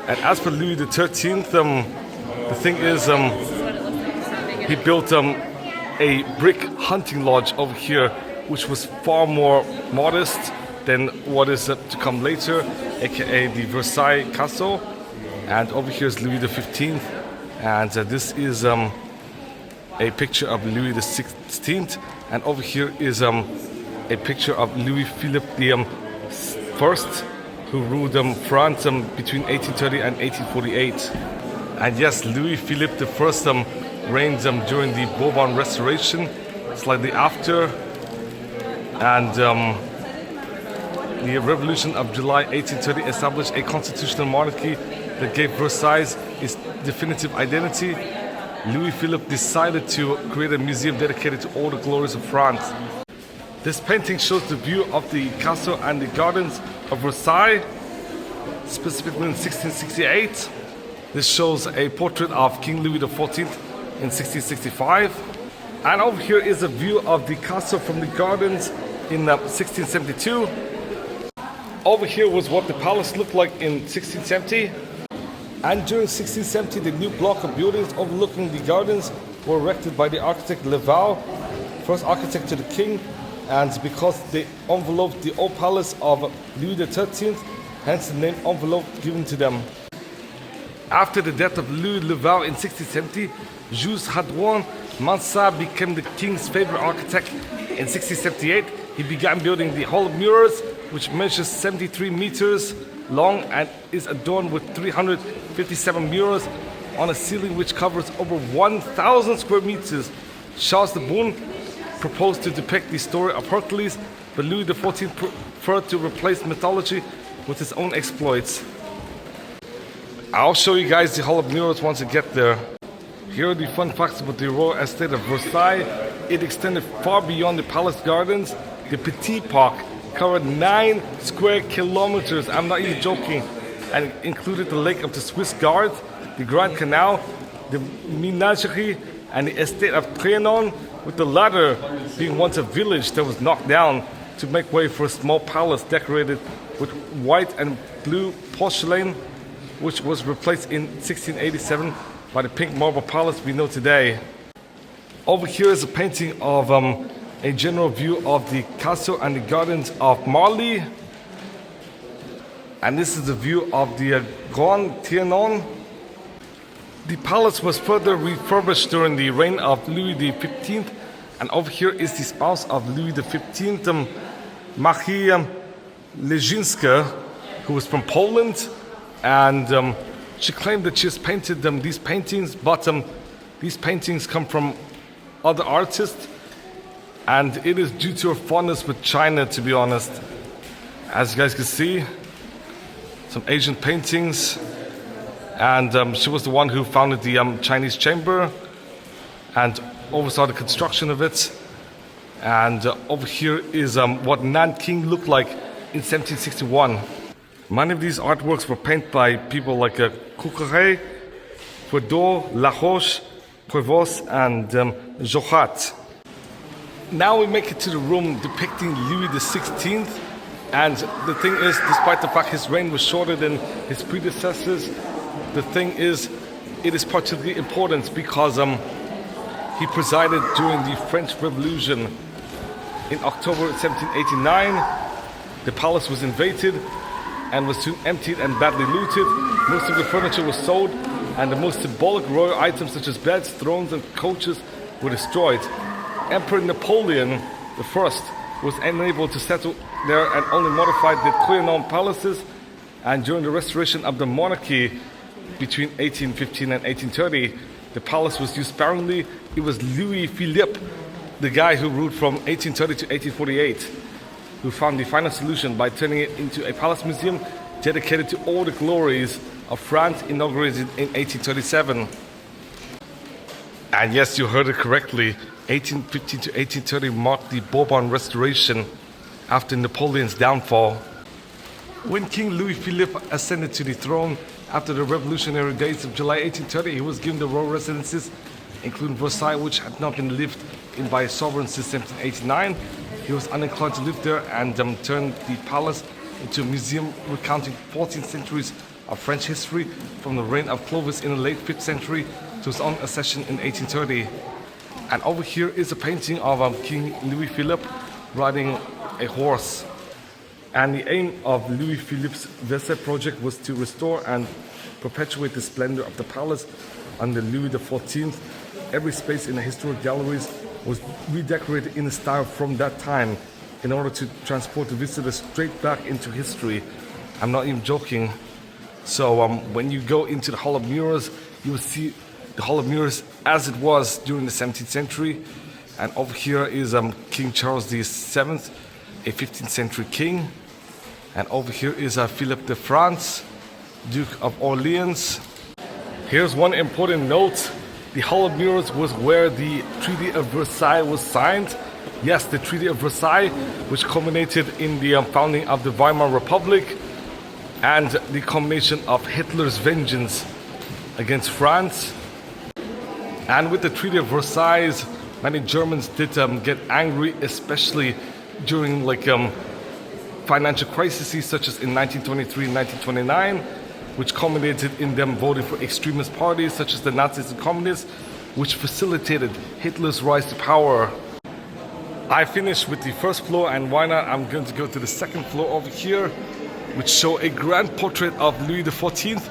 Speaker 1: And as for Louis XIII, the thing is, he built a brick hunting lodge over here, which was far more modest than what is to come later, aka the Versailles Castle. And over here is Louis XV, and this is a picture of Louis XVI, and over here is a picture of Louis Philippe I, who ruled France between 1830 and 1848. And yes, Louis Philippe I reigned during the Bourbon Restoration, slightly after, and the Revolution of July 1830 established a constitutional monarchy that gave Versailles its definitive identity. Louis Philippe decided to create a museum dedicated to all the glories of France. This painting shows the view of the castle and the gardens of Versailles, specifically in 1668. This shows a portrait of King Louis XIV in 1665. And over here is a view of the castle from the gardens in 1672. Over here was what the palace looked like in 1670. And during 1670, the new block of buildings overlooking the gardens were erected by the architect Laval, first architect to the king, and because they enveloped the old palace of Louis XIII, hence the name envelope given to them. After the death of Louis Laval in 1670, Jules Hadouin Mansart became the king's favorite architect. In 1678, he began building the Hall of Mirrors, which measures 73 meters long and is adorned with 357 mirrors on a ceiling which covers over 1,000 square meters. Charles de Beaune proposed to depict the story of Hercules, but Louis XIV preferred to replace mythology with his own exploits. I'll show you guys the Hall of Mirrors once I get there. Here are the fun facts about the royal estate of Versailles. It extended far beyond the palace gardens. The Petit Parc covered 9 square kilometers, I'm not even joking, and included the lake of the Swiss Guards, the Grand Canal, the Menagerie, and the estate of Trianon, with the latter being once a village that was knocked down to make way for a small palace decorated with white and blue porcelain, which was replaced in 1687 by the pink marble palace we know today. Over here is a painting of a general view of the castle and the gardens of Marly. And this is the view of the Grand Trianon. The palace was further refurbished during the reign of Louis XV. And over here is the spouse of Louis XV, Marie Leginska, who was from Poland. And she claimed that she has painted these paintings, but these paintings come from other artists. And it is due to her fondness with China, to be honest. As you guys can see, some Asian paintings. And she was the one who founded the Chinese Chamber and oversaw the construction of it. And over here is what Nanking looked like in 1761. Many of these artworks were painted by people like Coqueret, Fedor, Laroche, Prévost, and Jorat. Now we make it to the room depicting Louis XVI, and the thing is, despite the fact his reign was shorter than his predecessors, the thing is, it is particularly important because he presided during the French Revolution. In October 1789, the palace was invaded and was soon emptied and badly looted. Most of the furniture was sold, and the most symbolic royal items such as beds, thrones, and coaches were destroyed. Emperor Napoleon I was unable to settle there and only modified the Trianon palaces. And during the restoration of the monarchy between 1815 and 1830, the palace was used sparingly. It was Louis Philippe, the guy who ruled from 1830 to 1848, who found the final solution by turning it into a palace museum dedicated to all the glories of France, inaugurated in 1837. And yes, you heard it correctly. 1815 to 1830 marked the Bourbon Restoration after Napoleon's downfall. When King Louis Philippe ascended to the throne after the revolutionary days of July 1830, he was given the royal residences, including Versailles, which had not been lived in by a sovereign since 1789. he was uninclined to live there and turned the palace into a museum recounting 14 centuries of French history from the reign of Clovis in the late 5th century to his own accession in 1830. And over here is a painting of King Louis Philippe riding a horse. And the aim of Louis Philippe's Versailles project was to restore and perpetuate the splendor of the palace under Louis XIV. Every space in the historic galleries was redecorated in a style from that time in order to transport the visitors straight back into history. I'm not even joking. So when you go into the Hall of Mirrors, you will see the Hall of Mirrors as it was during the 17th century. And over here is King Charles VII, a 15th century king. And over here is Philippe de France, Duke of Orleans. Here's one important note. The Hall of Mirrors was where the Treaty of Versailles was signed. Yes, the Treaty of Versailles, which culminated in the founding of the Weimar Republic and the culmination of Hitler's vengeance against France. And with the Treaty of Versailles, many Germans did get angry, especially during financial crises such as in 1923 and 1929, which culminated in them voting for extremist parties such as the Nazis and Communists, which facilitated Hitler's rise to power. I finished with the first floor, and why not, I'm going to go to the second floor over here, which show a grand portrait of Louis XIV,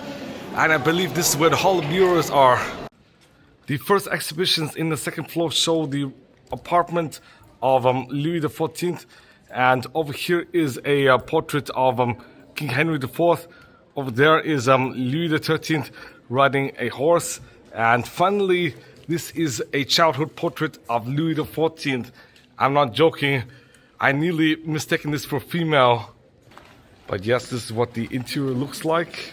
Speaker 1: and I believe this is where the Hall of Mirrors are. The first exhibitions in the second floor show the apartment of Louis XIV, and over here is a portrait of King Henry IV. Over there is Louis XIII riding a horse. And finally, this is a childhood portrait of Louis XIV. I'm not joking. I nearly mistaken this for female. But yes, this is what the interior looks like.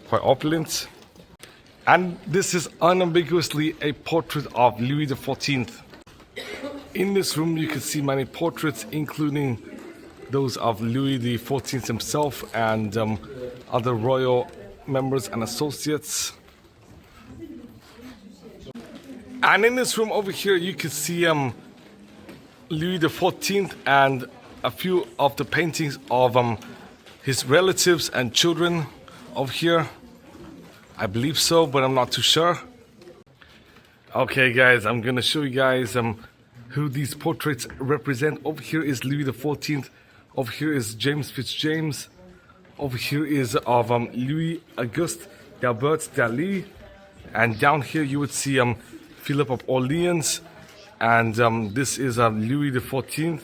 Speaker 1: Quite opulent. And this is unambiguously a portrait of Louis XIV. In this room you can see many portraits, including those of Louis XIV himself and other royal members and associates. And in this room over here you can see Louis XIV and a few of the paintings of his relatives and children over here. I believe so, but I'm not too sure. Okay guys, I'm gonna show you guys who these portraits represent. Over here is Louis XIV. Over here is James Fitzjames. Over here is of Louis Auguste d'Albert d'Ali. And down here you would see Philip of Orleans. And this is Louis XIV.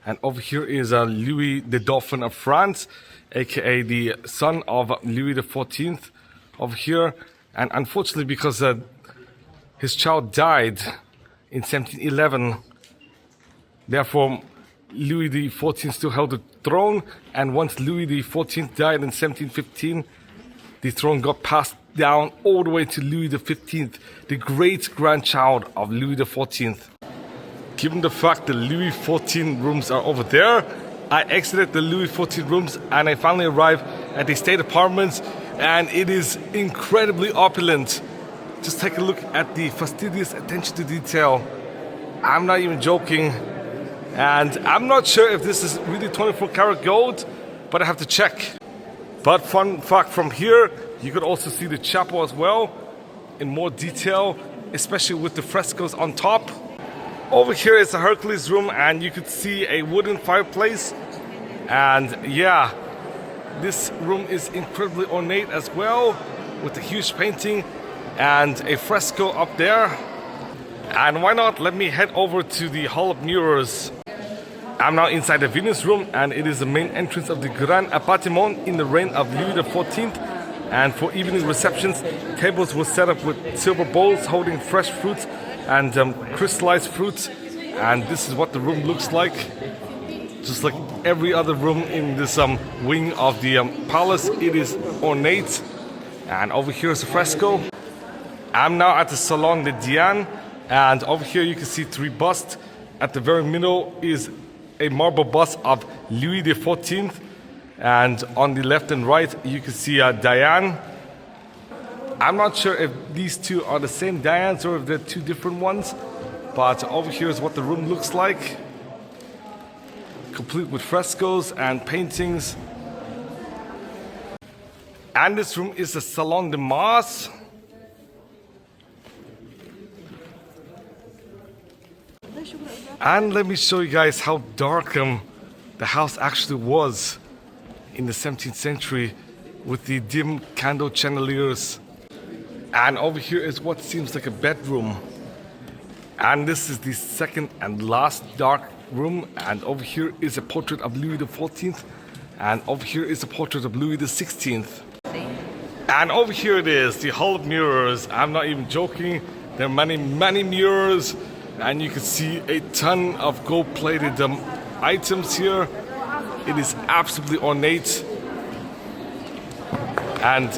Speaker 1: And over here is Louis the Dauphin of France, aka the son of Louis XIV. Over here. And unfortunately, because his child died in 1711, therefore Louis XIV still held the throne, and once Louis XIV died in 1715, the throne got passed down all the way to Louis XV, the great-grandchild of Louis XIV. Given the fact that Louis XIV rooms are over there, I exited the Louis XIV rooms and I finally arrived at the state apartments, and it is incredibly opulent. Just take a look at the fastidious attention to detail. I'm not even joking. And I'm not sure if this is really 24 karat gold, but I have to check. But fun fact, from here, you could also see the chapel as well in more detail, especially with the frescoes on top. Over here is the Hercules room, and you could see a wooden fireplace. And yeah, this room is incredibly ornate as well, with a huge painting and a fresco up there. And why not, let me head over to the Hall of Mirrors. I'm now inside the Venus room, and it is the main entrance of the Grand Appartement in the reign of Louis XIV. And for evening receptions, tables were set up with silver bowls holding fresh fruits and crystallized fruits. And this is what the room looks like. Just like every other room in this wing of the palace, it is ornate. And over here is a fresco. I'm now at the Salon de Diane, and over here you can see three busts. At the very middle is a marble bust of Louis XIV, and on the left and right you can see Diane. I'm not sure if these two are the same Dianes or if they're two different ones, but over here is what the room looks like. complete with frescoes and paintings. And this room is the Salon de Mars. And let me show you guys how dark the house actually was in the 17th century with the dim candle chandeliers. And over here is what seems like a bedroom. And this is the second and last dark room. And over here is a portrait of Louis XIV. And over here is a portrait of Louis XVI. And over here it is, the Hall of Mirrors. I'm not even joking. There are many, many mirrors. And you can see a ton of gold-plated items here. It is absolutely ornate. And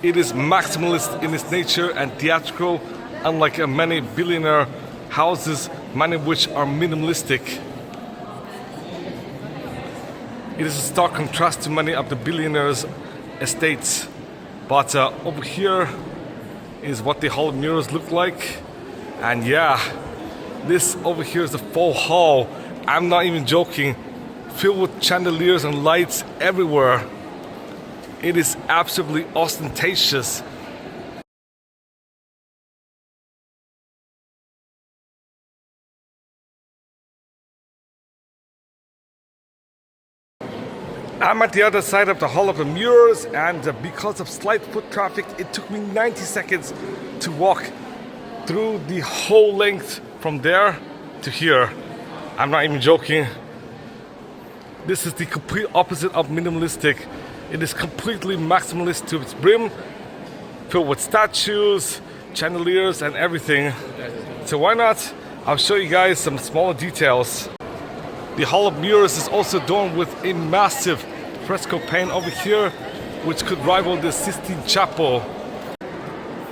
Speaker 1: it is maximalist in its nature and theatrical, unlike many billionaire houses, many of which are minimalistic. It is a stark contrast to many of the billionaires' estates. But over here is what the Hall of Mirrors look like. And yeah, this over here is the full hall. I'm not even joking. Filled with chandeliers and lights everywhere. It is absolutely ostentatious. I'm at the other side of the Hall of the Mirrors, and because of slight foot traffic, it took me 90 seconds to walk through the whole length from there to here. I'm not even joking. This is the complete opposite of minimalistic. It is completely maximalist to its brim, filled with statues, chandeliers, and everything. So why not? I'll show you guys some smaller details. The Hall of Mirrors is also adorned with a massive fresco paint over here, which could rival the Sistine Chapel.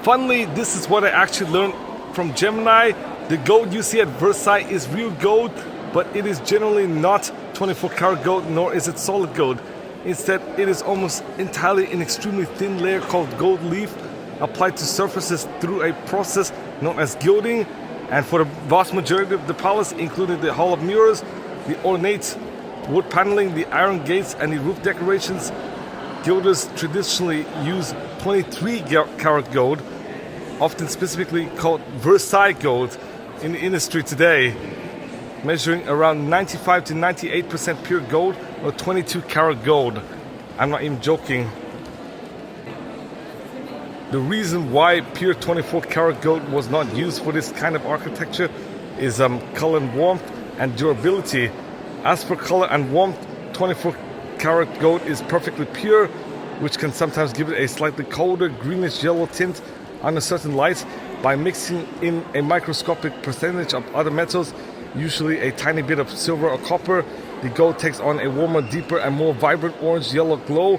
Speaker 1: Funnily, this is what I actually learned from Gemini. The gold you see at Versailles is real gold, but it is generally not 24 karat gold, nor is it solid gold. Instead, it is almost entirely an extremely thin layer called gold leaf applied to surfaces through a process known as gilding. And for the vast majority of the palace, including the Hall of Mirrors, the ornate wood paneling, the iron gates, and the roof decorations, gilders traditionally use 23 karat gold, often specifically called Versailles gold in the industry today, measuring around 95 to 98% pure gold or 22 karat gold. I'm not even joking. The reason why pure 24 karat gold was not used for this kind of architecture is color and warmth and durability. As for color and warmth, 24 karat gold is perfectly pure, which can sometimes give it a slightly colder greenish yellow tint under certain lights. By mixing in a microscopic percentage of other metals, usually a tiny bit of silver or copper, the gold takes on a warmer, deeper, and more vibrant orange-yellow glow,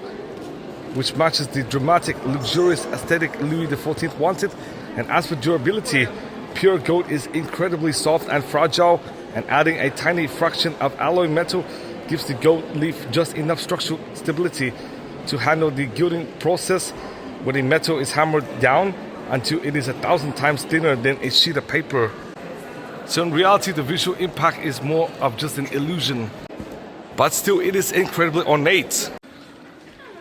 Speaker 1: which matches the dramatic, luxurious aesthetic Louis XIV wanted. And as for durability, pure gold is incredibly soft and fragile, and adding a tiny fraction of alloy metal gives the gold leaf just enough structural stability to handle the gilding process, where the metal is hammered down until it is 1,000 times thinner than a sheet of paper. So in reality, the visual impact is more of just an illusion. But still, it is incredibly ornate.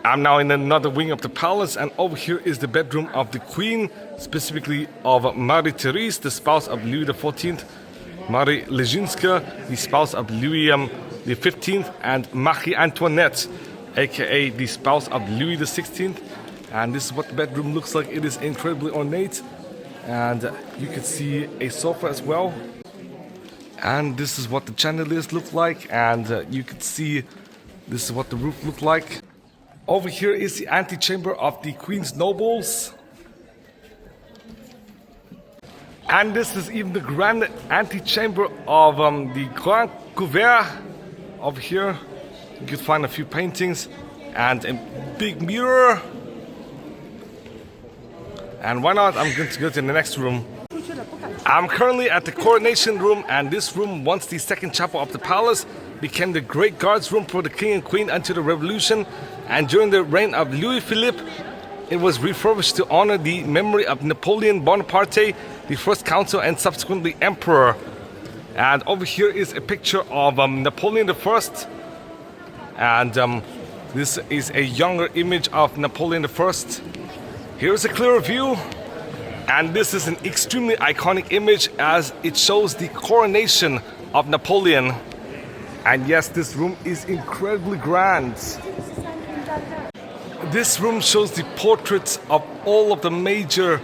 Speaker 1: I'm now in another wing of the palace, and over here is the bedroom of the Queen, specifically of Marie-Therese, the spouse of Louis XIV, Marie Leginska, the spouse of Louis XV, and Marie-Antoinette, aka the spouse of Louis XVI. And this is what the bedroom looks like. It is incredibly ornate, and you can see a sofa as well. And this is what the chandeliers look like, and you can see this is what the roof looked like. Over here is the antechamber of the Queen's nobles. And this is even the grand antechamber of the Grand Couvert. Over here you can find a few paintings and a big mirror. And why not? I'm going to go to the next room. I'm currently at the coronation room, and this room, once the second chapel of the palace, became the great guards room for the king and queen until the revolution. And during the reign of Louis Philippe, it was refurbished to honor the memory of Napoleon Bonaparte, the first consul and subsequently emperor. And over here is a picture of Napoleon I. And this is a younger image of Napoleon I. Here's a clearer view. And this is an extremely iconic image as it shows the coronation of Napoleon. And yes, this room is incredibly grand. This room shows the portraits of all of the major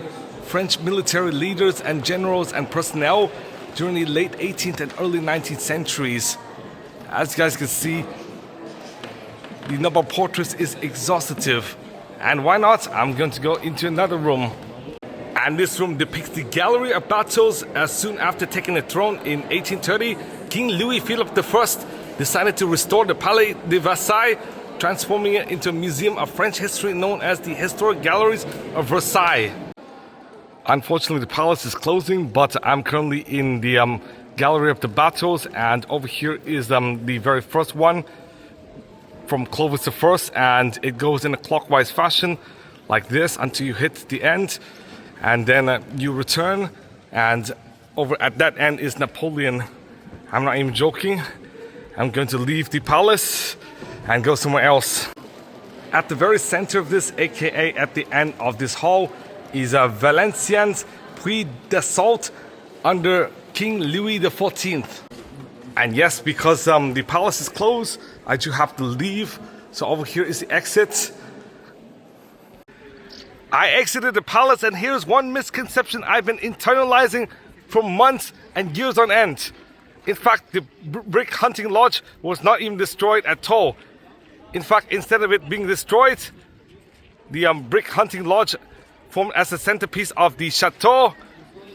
Speaker 1: French military leaders and generals and personnel during the late 18th and early 19th centuries. As you guys can see, the number of portraits is exhaustive. And why not? I'm going to go into another room. And this room depicts the gallery of battles. As soon after taking the throne in 1830, King Louis Philippe I decided to restore the Palais de Versailles, transforming it into a museum of French history known as the Historic Galleries of Versailles. Unfortunately, the palace is closing, but I'm currently in the Gallery of the Battles, and over here is the very first one from Clovis I, and it goes in a clockwise fashion like this until you hit the end, and then you return, and over at that end is Napoleon. I'm not even joking. I'm going to leave the palace and go somewhere else. At the very center of this, aka at the end of this hall, is a Valenciennes Puy d'Assault under King Louis XIV. And yes, because the palace is closed, I do have to leave. So over here is the exit. I exited the palace, and here's one misconception I've been internalizing for months and years on end. In fact, the brick hunting lodge was not even destroyed at all. In fact, instead of it being destroyed, the brick hunting lodge formed as the centerpiece of the chateau,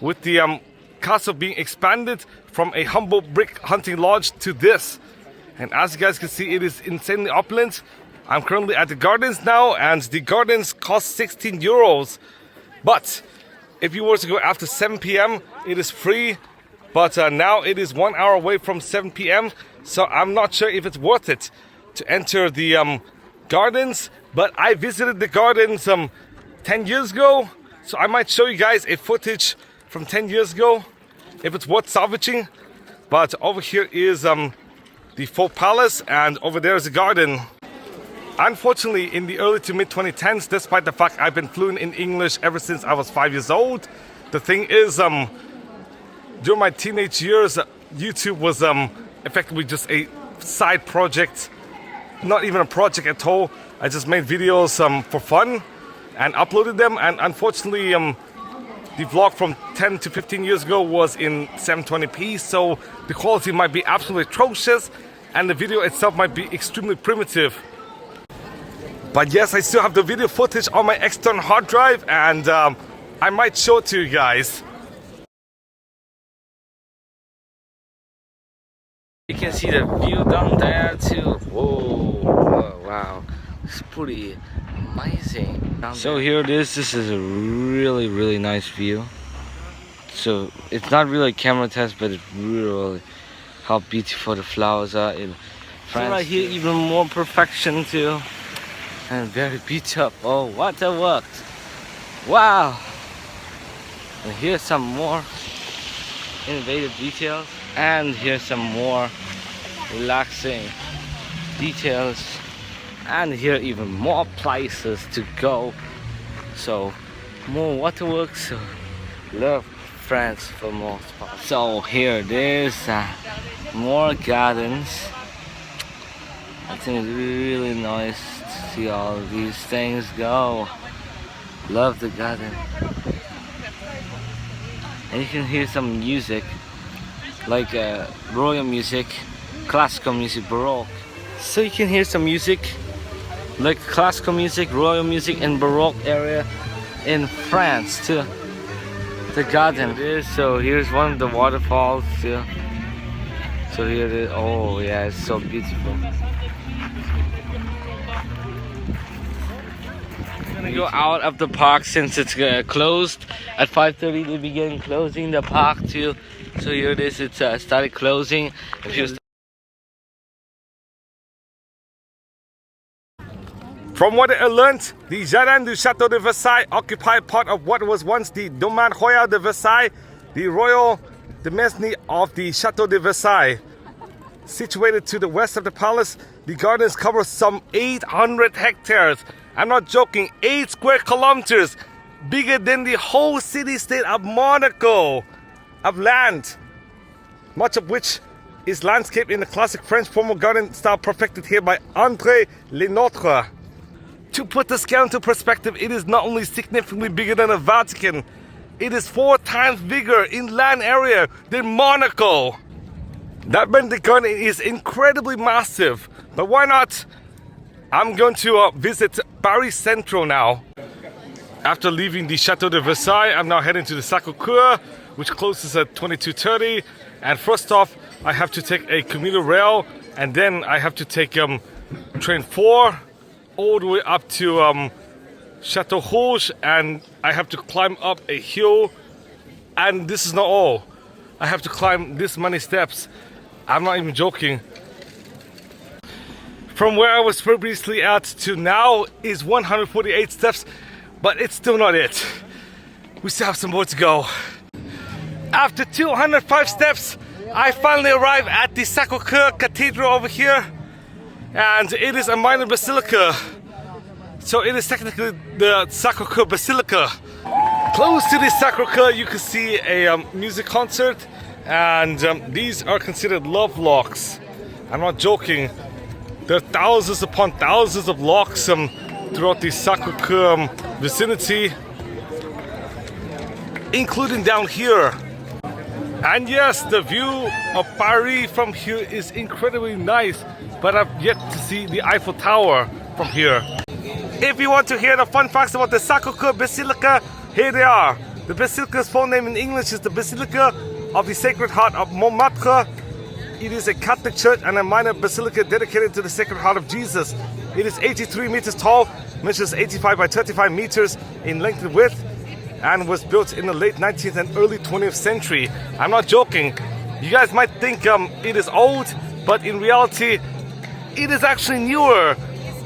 Speaker 1: with the castle being expanded from a humble brick hunting lodge to this. And as you guys can see, it is insanely opulent. I'm currently at the gardens now, and the gardens cost 16 euros. But if you were to go after 7 p.m., it is free. But now it is 1 hour away from 7 p.m. So I'm not sure if it's worth it to enter the gardens. But I visited the gardens 10 years ago. So I might show you guys a footage from 10 years ago if it's worth salvaging. But over here is the faux palace, and over there is the garden. Unfortunately, in the early to mid 2010s, despite the fact I've been fluent in English ever since I was 5 years old, the thing is, during my teenage years, YouTube was effectively just a side project, not even a project at all. I just made videos for fun and uploaded them, and unfortunately the vlog from 10 to 15 years ago was in 720p, so the quality might be absolutely atrocious and the video itself might be extremely primitive. But yes, I still have the video footage on my external hard drive, and I might show it to you guys.
Speaker 2: You can see the view down there too. Whoa, oh, wow, it's pretty amazing. So here it is. This is a really nice view. So it's not really a camera test, but it's really how beautiful the flowers are in France. So right here, even more perfection too, and very beautiful. Oh, what a work! Wow. And here's some more innovative details, and here's some more relaxing details, and here even more places to go. So more waterworks. So love France for more spots. So here it is, more gardens. I think it's really nice to see all these things go. Love the garden. And you can hear some music, like royal music, classical music, baroque. So you can hear some music, like classical music, royal music, and baroque area in France too. The garden it is. So here's one of the waterfalls too. So here it is. Oh yeah, it's so beautiful. I'm gonna go out of the park since it's closed at 5:30. They begin closing the park too. So here it is. It's started closing. If you
Speaker 1: From what I learned, the Jardin du Château de Versailles occupied part of what was once the Domaine Royal de Versailles, the royal the mezzanine of the Château de Versailles. Situated to the west of the palace, the gardens cover some 800 hectares. I'm not joking, 8 square kilometers, bigger than the whole city-state of Monaco of land, much of which is landscaped in the classic French formal garden style perfected here by André Lenotre. To put the scale into perspective, it is not only significantly bigger than the Vatican, it is 4 times bigger in land area than Monaco. That meant the garden is incredibly massive, but why not? I'm going to visit Paris Central now. After leaving the Château de Versailles, I'm now heading to the Sacré Cœur, which closes at 22:30. And first off, I have to take a commuter rail, and then I have to take train 4 all the way up to Château Rouge, and I have to climb up a hill. And this is not all. I have to climb this many steps. I'm not even joking. From where I was previously at to now is 148 steps, but it's still not it. We still have some more to go. After 205 steps, I finally arrive at the Sacré Cœur Cathedral over here, and it is a minor basilica. So it is technically the Sacré Cœur Basilica. Close to the Sacré Cœur, you can see a music concert, and these are considered love locks. I'm not joking. There are thousands upon thousands of locks throughout the Sacré Cœur vicinity, including down here. And yes, the view of Paris from here is incredibly nice, but I've yet to see the Eiffel Tower from here. If you want to hear the fun facts about the Sacré Cœur Basilica, here they are. The basilica's full name in English is the Basilica of the Sacred Heart of Montmartre. It is a Catholic church and a minor basilica dedicated to the Sacred Heart of Jesus. It is 83 meters tall, measures 85 by 35 meters in length and width, and was built in the late 19th and early 20th century. I'm not joking. You guys might think it is old, but in reality, it is actually newer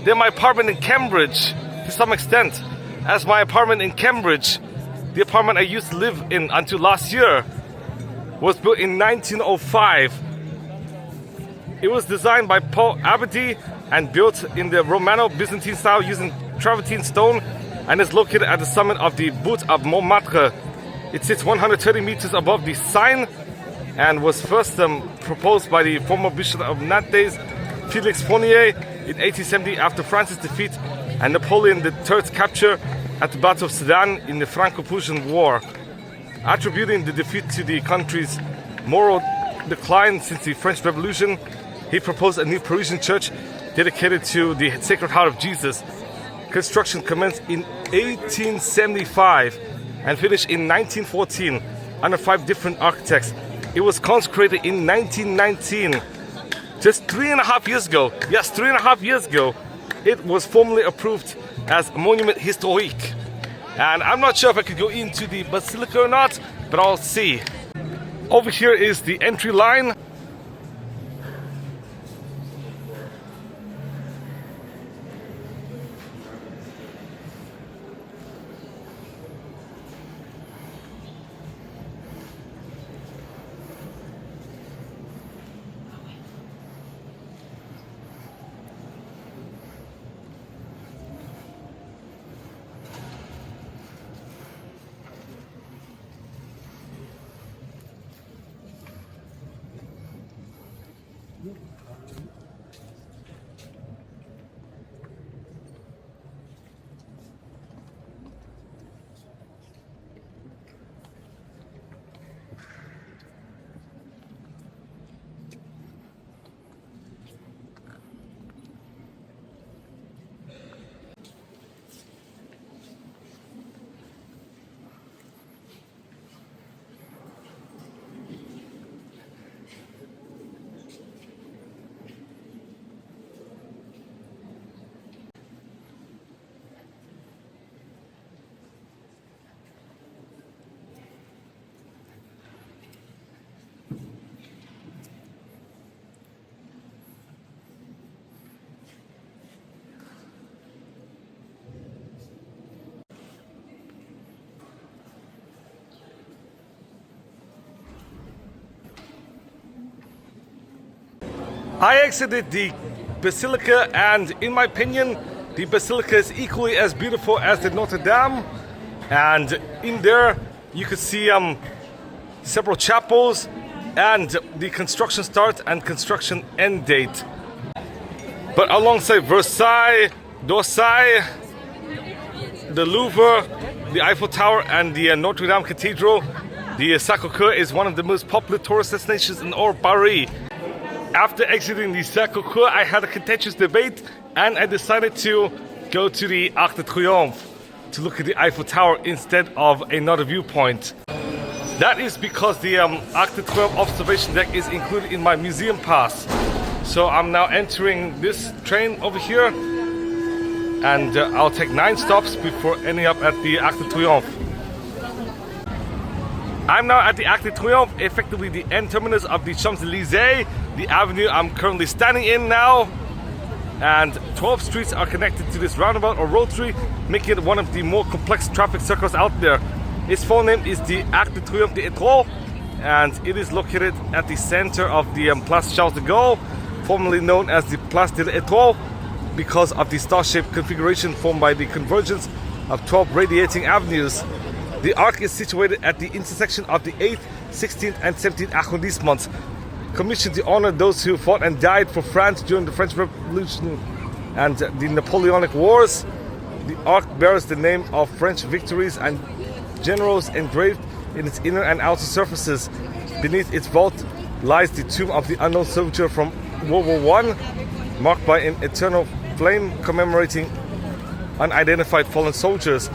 Speaker 1: than my apartment in Cambridge to some extent. As my apartment in Cambridge, the apartment I used to live in until last year, was built in 1905. It was designed by Paul Abadie and built in the Romano-Byzantine style using travertine stone, and is located at the summit of the Butte of Montmartre. It sits 130 meters above the Seine and was first proposed by the former Bishop of Nantes, Félix Fournier, in 1870 after France's defeat and Napoleon III's capture at the Battle of Sedan in the Franco-Prussian War. Attributing the defeat to the country's moral decline since the French Revolution, he proposed a new Parisian church dedicated to the Sacred Heart of Jesus. Construction commenced in 1875 and finished in 1914 under 5 different architects. It was consecrated in 1919. Just 3.5 years ago, yes, 3.5 years ago, it was formally approved as a monument historique. And I'm not sure if I could go into the basilica or not, but I'll see. Over here is the entry line. I exited the Basilica, and in my opinion, the Basilica is equally as beautiful as the Notre Dame. And in there, you could see several chapels and the construction start and construction end date. But alongside Versailles, d'Orsay, the Louvre, the Eiffel Tower, and the Notre Dame Cathedral, the Sacré Cœur is one of the most popular tourist destinations in all of Paris. After exiting the Sacré Cœur, I had a contentious debate, and I decided to go to the Arc de Triomphe to look at the Eiffel Tower instead of another viewpoint. That is because the Arc de Triomphe observation deck is included in my museum pass. So I'm now entering this train over here, and I'll take 9 stops before ending up at the Arc de Triomphe. I'm now at the Arc de Triomphe, effectively the end terminus of the Champs-Élysées, the avenue I'm currently standing in now. And 12 streets are connected to this roundabout or rotary, making it one of the more complex traffic circles out there. Its full name is the Arc de Triomphe des Étoiles, and it is located at the center of the Place Charles de Gaulle, formerly known as the Place de l'Étoile, because of the star-shaped configuration formed by the convergence of 12 radiating avenues. The arc is situated at the intersection of the 8th, 16th and 17th arrondissements, commissioned to honor those who fought and died for France during the French Revolution and the Napoleonic Wars. The arc bears the name of French victories and generals engraved in its inner and outer surfaces. Beneath its vault lies the tomb of the unknown soldier from World War I, marked by an eternal flame commemorating unidentified fallen soldiers.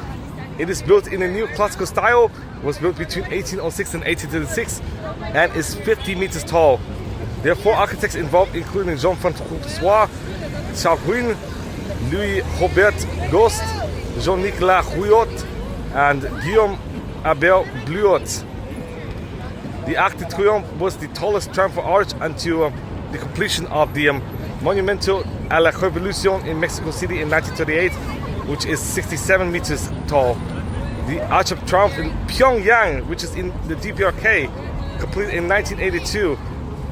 Speaker 1: It is built in a neoclassical style, was built between 1806 and 1836, and is 50 meters tall. There are 4 architects involved, including Jean-François Charruin, Louis-Robert Ghost, Jean-Nicolas Rouillot, and Guillaume Abel Bluot. The Arc de Triomphe was the tallest triumphal arch until the completion of the Monumento a la Revolution in Mexico City in 1938, which is 67 meters tall. The Arch of Triumph in Pyongyang, which is in the DPRK, completed in 1982,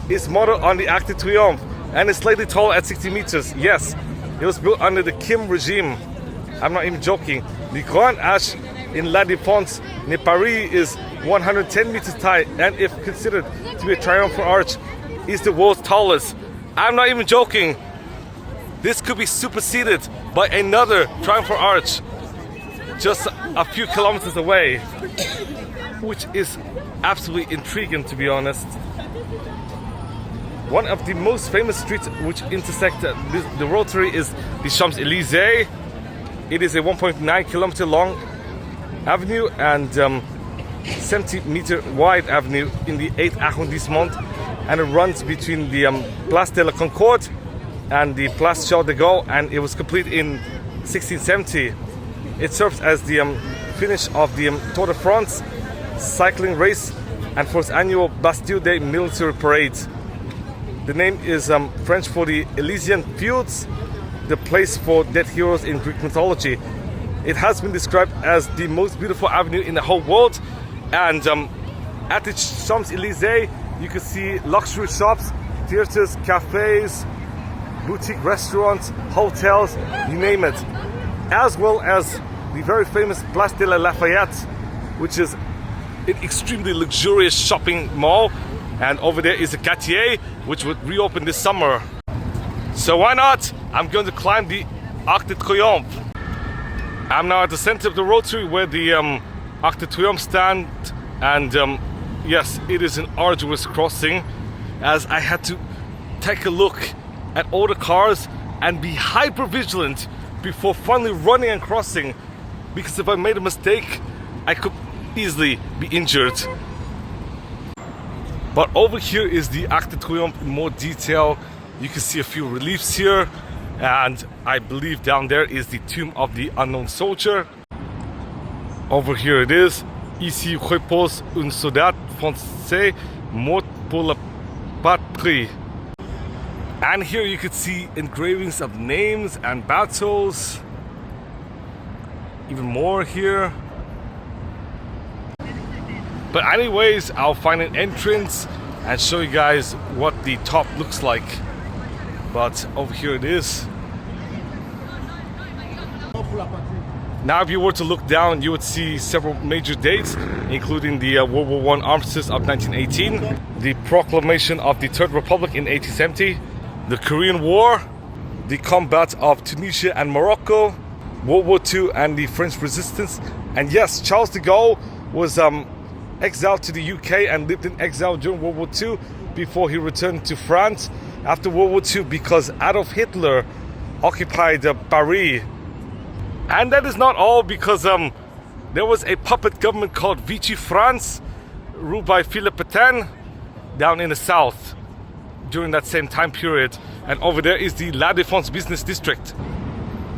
Speaker 1: is modeled on the Arc de Triomphe and is slightly taller at 60 meters. Yes, it was built under the Kim regime. I'm not even joking. The Grand Arch in La Défense near Paris is 110 meters high, and if considered to be a triumphal arch, is the world's tallest. I'm not even joking. This could be superseded by another triumphal arch just a few kilometers away, which is absolutely intriguing, to be honest. One of the most famous streets which intersect the rotary is the Champs-Élysées. It is a 1.9 kilometer long avenue and 70 meter wide avenue in the 8th arrondissement, and it runs between the Place de la Concorde and the Place Charles de Gaulle, and it was completed in 1670. It serves as the finish of the Tour de France cycling race and for its annual Bastille Day military parade. The name is French for the Elysian Fields, the place for dead heroes in Greek mythology. It has been described as the most beautiful avenue in the whole world, and at the Champs-Élysées you can see luxury shops, theaters, cafes, boutique restaurants, hotels, you name it, as well as the very famous Place de la Lafayette, which is an extremely luxurious shopping mall, and over there is a Cartier, which would reopen this summer. So why not? I'm going to climb the Arc de Triomphe. I'm now at the center of the rotary where the Arc de Triomphe stand, and yes, it is an arduous crossing, as I had to take a look at all the cars and be hyper vigilant before finally running and crossing, because if I made a mistake I could easily be injured. But over here is the Arc de Triomphe in more detail. You can see a few reliefs here, and I believe down there is the tomb of the unknown soldier. Over here it is. Ici repose un soldat français mort pour la patrie. And here you could see engravings of names and battles. Even more here. But anyways, I'll find an entrance and show you guys what the top looks like. but over here it is. Now, if you were to look down, you would see several major dates, including the World War I armistice of 1918, the proclamation of the Third Republic in 1870, the Korean War, the combat of Tunisia and Morocco, World War II and the French resistance. And yes, Charles de Gaulle was exiled to the UK and lived in exile during World War II before he returned to France after World War II because Adolf Hitler occupied Paris. And that is not all, because there was a puppet government called Vichy France, ruled by Philippe Pétain, down in the south during that same time period. And over there is the La Défense business district.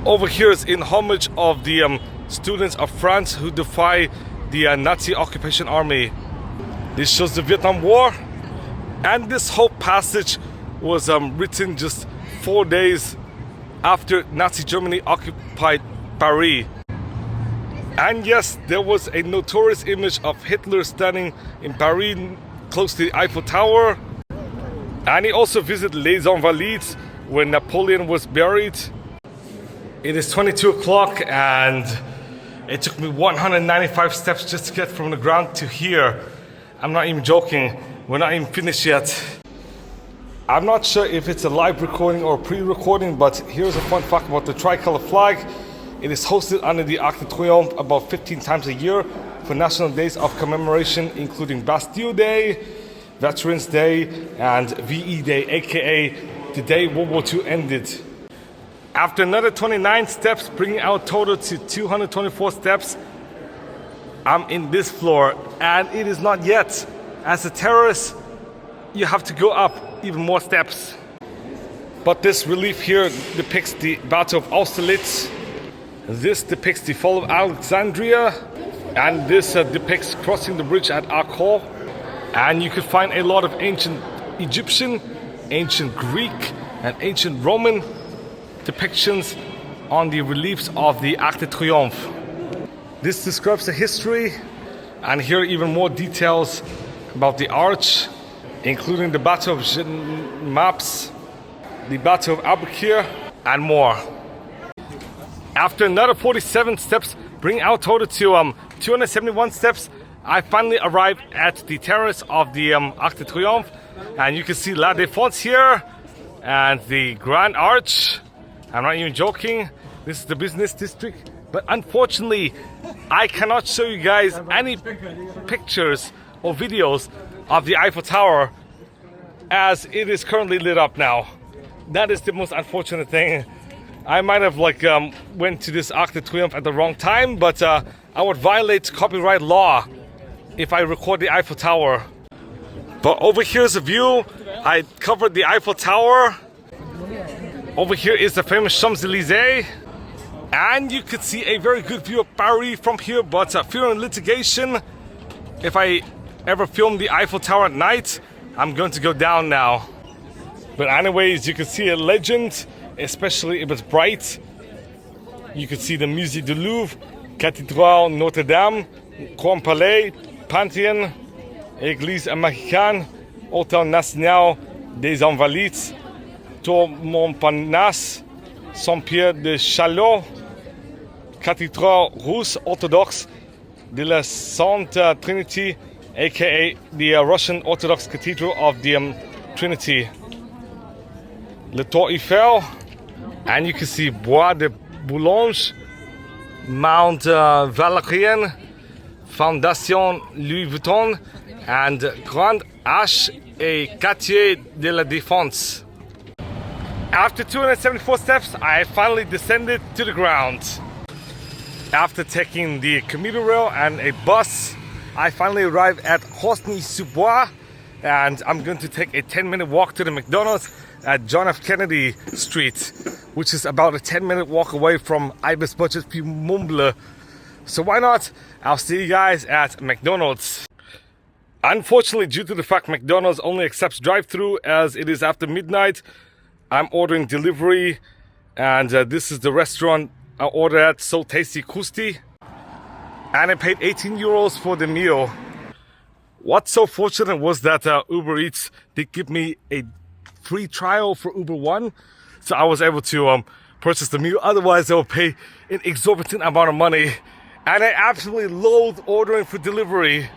Speaker 1: Over here is in homage of the students of France who defy the Nazi occupation army. This shows the Vietnam War. And this whole passage was written just 4 days after Nazi Germany occupied Paris. And yes, there was a notorious image of Hitler standing in Paris close to the Eiffel Tower. And he also visited Les Invalides where Napoleon was buried. It is 22 o'clock and it took me 195 steps just to get from the ground to here. I'm not even joking, we're not even finished yet. I'm not sure if it's a live recording or pre-recording, but here's a fun fact about the tricolor flag. It is hosted under the Arc de Triomphe about 15 times a year for national days of commemoration, including Bastille Day, Veterans Day, and VE Day, aka the day World War II ended. After another 29 steps, bringing our total to 224 steps, I'm in this floor, and it is not yet. As a terrorist, you have to go up even more steps. But this relief here depicts the Battle of Austerlitz. This depicts the fall of Alexandria, and this depicts crossing the bridge at Acre. And you could find a lot of ancient Egyptian, ancient Greek, and ancient Roman depictions on the reliefs of the Arc de Triomphe. This describes the history, and here are even more details about the arch, including the Battle of Maps, the Battle of Albuquerque, and more. After another 47 steps, bringing our total to 271 steps, I finally arrived at the terrace of the Arc de Triomphe, and you can see La Défense here and the Grand Arch. I'm not even joking, this is the business district, but unfortunately I cannot show you guys any pictures or videos of the Eiffel Tower as it is currently lit up now. That is the most unfortunate thing. I might have went to this Arc de Triomphe at the wrong time, but I would violate copyright law if I record the Eiffel Tower. But over here's a view. I covered the Eiffel Tower. Over here is the famous Champs-Élysées. And you could see a very good view of Paris from here, but fearing litigation, if I ever film the Eiffel Tower at night, I'm going to go down now. But anyways, you can see a legend, especially if it's bright. You can see the Musée du Louvre, Cathédrale Notre Dame, Grand Palais, Panthéon, Église américaine, Hôtel National des Invalides, Tour Montparnasse, Saint-Pierre de Chaillot, Cathédrale russe orthodoxe de la Sainte Trinity, aka the Russian Orthodox Cathedral of the Trinity. Le Tour Eiffel, and you can see Bois de Boulogne, Mount Valérien, Fondation Louis Vuitton, and Grand Arche et Quartier de la Défense. After 274 steps, I finally descended to the ground. After taking the commuter rail and a bus, I finally arrived at Horny-sous-Bois, and I'm going to take a 10-minute walk to the McDonald's at John F. Kennedy Street, which is about a 10-minute walk away from Ibis Budget Puis Mumble. So why not? I'll see you guys at McDonald's. Unfortunately, due to the fact McDonald's only accepts drive-thru as it is after midnight, I'm ordering delivery, and this is the restaurant I ordered at, So Tasty Kusti, and I paid 18 euros for the meal. What's so fortunate was that Uber Eats did give me a free trial for Uber One. So I was able to purchase the meal. Otherwise, I would pay an exorbitant amount of money. And I absolutely loathe ordering for delivery.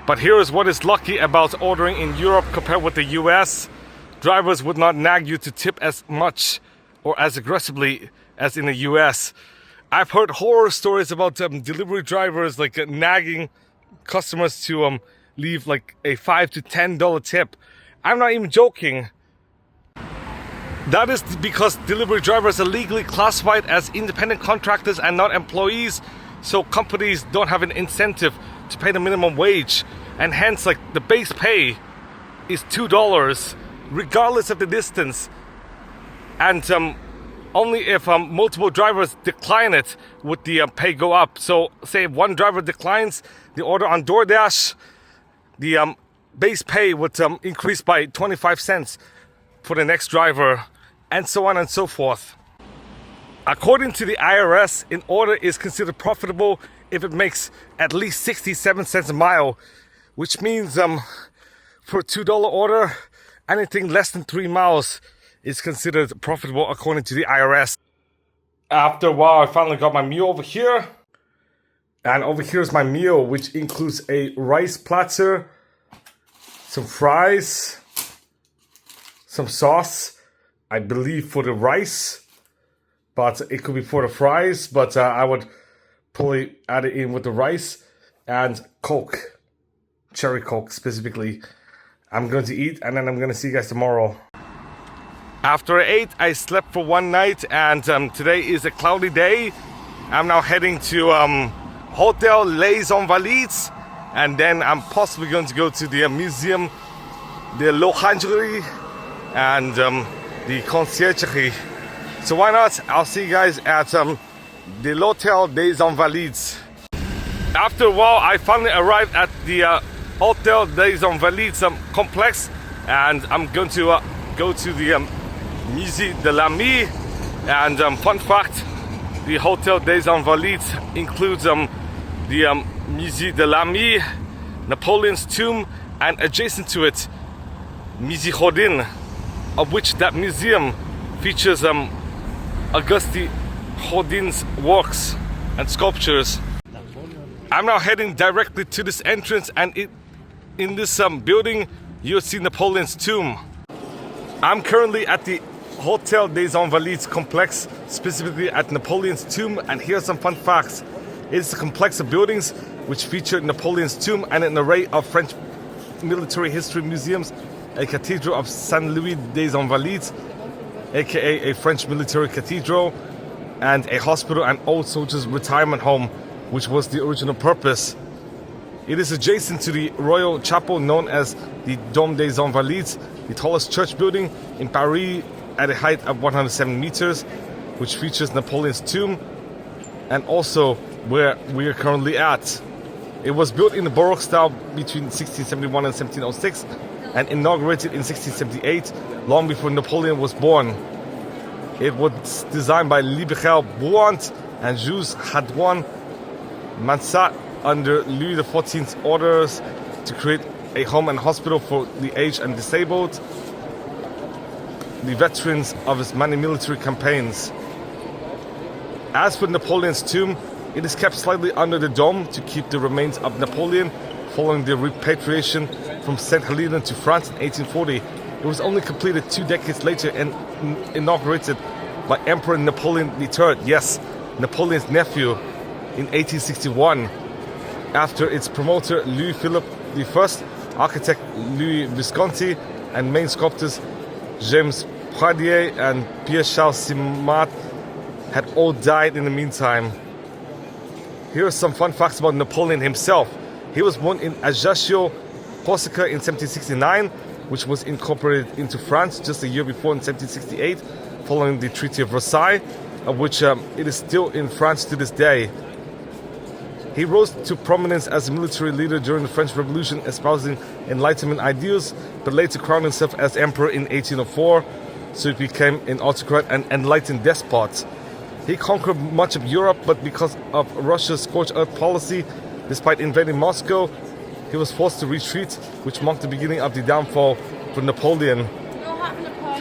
Speaker 1: But here is what is lucky about ordering in Europe compared with the US. Drivers would not nag you to tip as much or as aggressively as in the US. I've heard horror stories about delivery drivers like nagging customers to leave like a $5 to $10 tip. I'm not even joking. That is because delivery drivers are legally classified as independent contractors and not employees, so companies don't have an incentive to pay the minimum wage, and hence like the base pay is $2 regardless of the distance, and only if multiple drivers decline it would the pay go up. So say if one driver declines the order on DoorDash, the base pay would increase by 25 cents for the next driver, and so on and so forth. According to the IRS, an order is considered profitable if it makes at least 67 cents a mile, which means for a $2 order, anything less than 3 miles is considered profitable according to the IRS. After a while, I finally got my meal over here. And over here is my meal, which includes a rice platter, some fries, some sauce, I believe for the rice, but it could be for the fries, but I would probably add it in with the rice, and Coke, cherry Coke specifically. I'm going to eat, and then I'm going to see you guys tomorrow. After I ate, I slept for one night, and today is a cloudy day. I'm now heading to Hotel Les Invalides, and then I'm possibly going to go to the Museum de l'Orangerie and the Conciergerie. So why not? I'll see you guys at the Hotel des Invalides. After a while, I finally arrived at the Hotel des Invalides complex, and I'm going to go to the Musée de l'Ami. And fun fact, the Hotel des Invalides includes the Musée de l'Ami, Napoleon's tomb, and adjacent to it, Musée Rodin, of which that museum features Auguste Rodin's works and sculptures. I'm now heading directly to this entrance, and in this building you'll see Napoleon's tomb. I'm currently at the Hotel des Invalides complex, specifically at Napoleon's tomb, and here are some fun facts. It's a complex of buildings which feature Napoleon's tomb and an array of French military history museums, a cathedral of Saint-Louis des Invalides, aka a French military cathedral, and a hospital and old soldiers retirement home, which was the original purpose. It is adjacent to the royal chapel known as the Dôme des Invalides, the tallest church building in Paris at a height of 107 meters, which features Napoleon's tomb, and also where we are currently at. It was built in the Baroque style between 1671 and 1706 and inaugurated in 1678, long before Napoleon was born. It was designed by Michel Bouant and Jules Hadouan Mansart under Louis XIV's orders to create a home and hospital for the aged and disabled, the veterans of his many military campaigns. As for Napoleon's tomb, it is kept slightly under the dome to keep the remains of Napoleon following the repatriation from St. Helena to France in 1840. It was only completed 2 decades later and inaugurated by Emperor Napoleon III, yes, Napoleon's nephew, in 1861. After its promoter Louis Philippe I, architect Louis Visconti, and main sculptors James Pradier and Pierre-Charles Simat had all died in the meantime. Here are some fun facts about Napoleon himself. He was born in Ajaccio, Corsica in 1769, which was incorporated into France just a year before in 1768, following the Treaty of Versailles, of which it is still in France to this day. He rose to prominence as a military leader during the French Revolution, espousing Enlightenment ideals, but later crowned himself as emperor in 1804, so he became an autocrat and enlightened despot. He conquered much of Europe, but because of Russia's scorched earth policy, despite invading Moscow, he was forced to retreat, which marked the beginning of the downfall for Napoleon.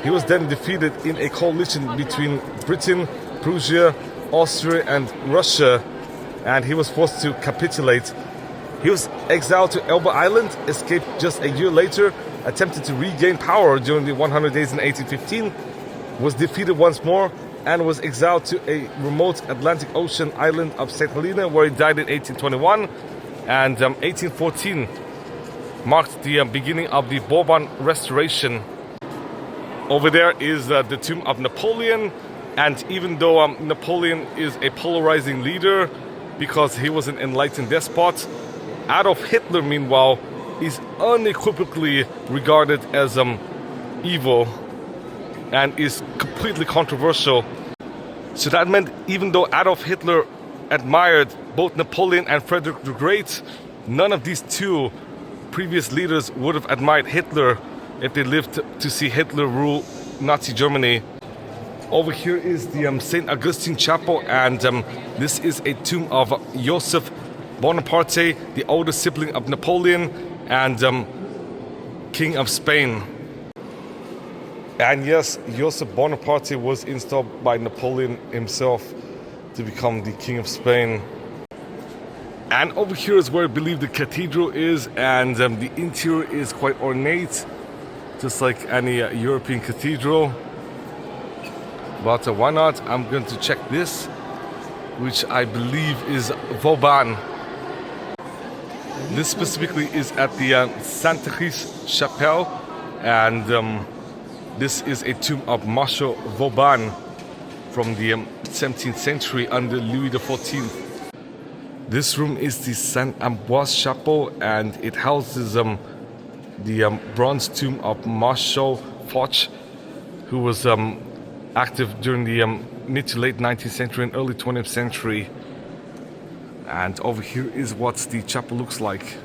Speaker 1: He was then defeated in a coalition between Britain, Prussia, Austria and Russia, and he was forced to capitulate. He was exiled to Elba Island, escaped just a year later, attempted to regain power during the 100 days in 1815, was defeated once more, and was exiled to a remote Atlantic Ocean island of St. Helena, where he died in 1821. And 1814 marked the beginning of the Bourbon Restoration. Over there is the tomb of Napoleon, and even though Napoleon is a polarizing leader because he was an enlightened despot, Adolf Hitler, meanwhile, is unequivocally regarded as evil and is completely controversial. So that meant even though Adolf Hitler admired both Napoleon and Frederick the Great, none of these two previous leaders would have admired Hitler if they lived to see Hitler rule Nazi Germany. Over here is the St. Augustine Chapel, and this is a tomb of Joseph Bonaparte, the older sibling of Napoleon and King of Spain. And yes, Joseph Bonaparte was installed by Napoleon himself to become the King of Spain. And over here is where I believe the cathedral is, and the interior is quite ornate, just like any European cathedral. But why not? I'm going to check this, which I believe is Vauban. This specifically is at the Sainte-Therese Chapelle, and this is a tomb of Marshal Vauban from the 17th century under Louis XIV. This room is the Saint-Ambroise Chapel, and it houses the bronze tomb of Marshal Foch, who was active during the mid to late 19th century and early 20th century. And over here is what the chapel looks like.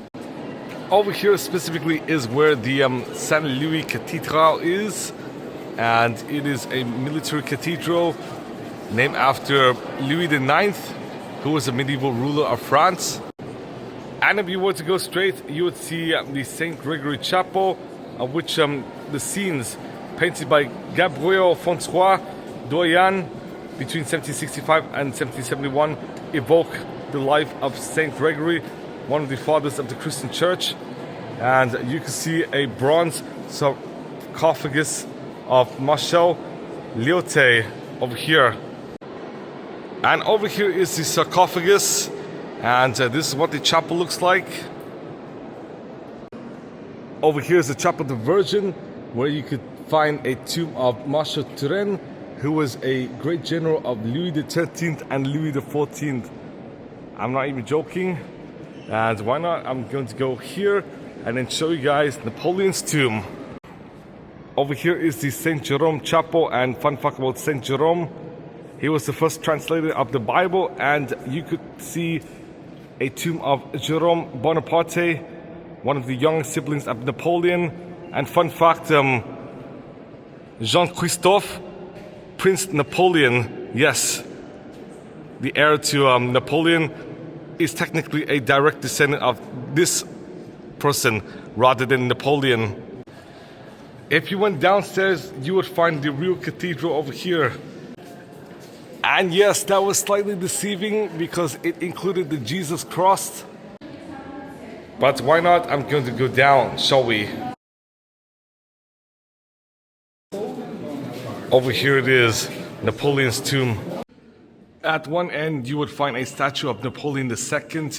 Speaker 1: Over here specifically is where the Saint Louis Cathedral is, and it is a military cathedral named after Louis IX, who was a medieval ruler of France. And if you were to go straight, you would see the St. Gregory Chapel, of which the scenes painted by Gabriel François Doyen between 1765 and 1771 evoke the life of St. Gregory, one of the fathers of the Christian Church. And you can see a bronze sarcophagus of Marshal Lyotet over here. And over here is the sarcophagus, and this is what the chapel looks like. Over here is the Chapel of the Virgin, where you could find a tomb of Marshal Turenne, who was a great general of Louis XIII and Louis XIV. I'm not even joking. And why not? I'm going to go here and then show you guys Napoleon's tomb. Over here is the St. Jerome Chapel, and fun fact about St. Jerome, he was the first translator of the Bible, and you could see a tomb of Jerome Bonaparte, one of the young siblings of Napoleon. And fun fact, Jean-Christophe, Prince Napoleon, yes, the heir to Napoleon, is technically a direct descendant of this person rather than Napoleon. If you went downstairs, you would find the real cathedral over here. And yes, that was slightly deceiving because it included the Jesus cross. But why not? I'm going to go down, shall we? Over here it is, Napoleon's tomb. At one end, you would find a statue of Napoleon II,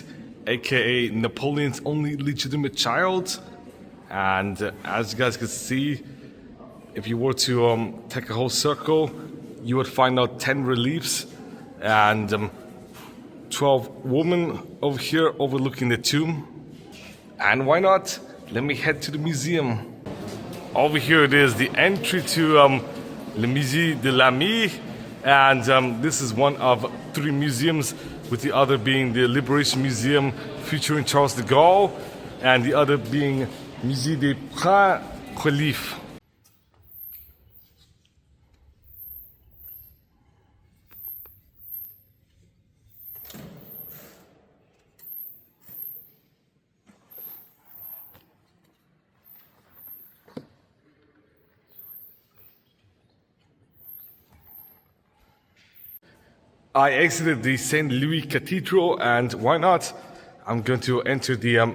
Speaker 1: aka Napoleon's only legitimate child. And as you guys can see, if you were to take a whole circle, you would find out 10 reliefs and 12 women over here overlooking the tomb. And why not? Let me head to the museum. Over here it is, the entry to Le Musée de l'Ami. And this is one of 3 museums, with the other being the Liberation Museum featuring Charles de Gaulle, and the other being Musée des Princes Reliefs. I exited the St. Louis Cathedral, and why not? I'm going to enter the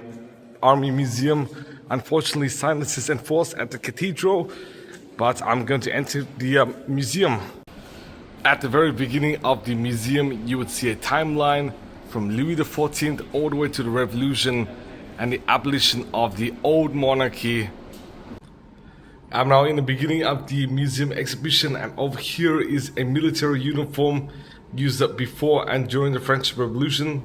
Speaker 1: Army Museum. Unfortunately, silence is enforced at the cathedral, but I'm going to enter the museum. At the very beginning of the museum, you would see a timeline from Louis XIV all the way to the Revolution and the abolition of the old monarchy. I'm now in the beginning of the museum exhibition, and over here is a military uniform used up before and during the French Revolution.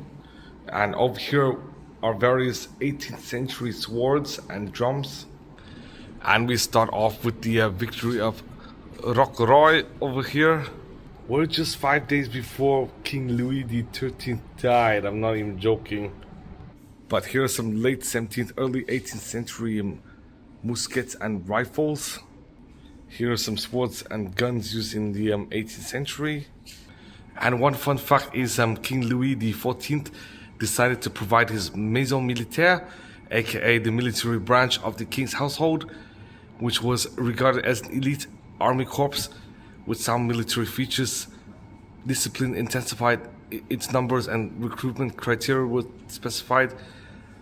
Speaker 1: And over here are various 18th century swords and drums. And we start off with the victory of Rocroi over here. We're just 5 days before King Louis XIII died. I'm not even joking. But here are some late 17th, early 18th century muskets and rifles. Here are some swords and guns used in the 18th century. And one fun fact is King Louis XIV decided to provide his maison militaire, aka the military branch of the king's household, which was regarded as an elite army corps with sound military features. Discipline intensified its numbers, and recruitment criteria were specified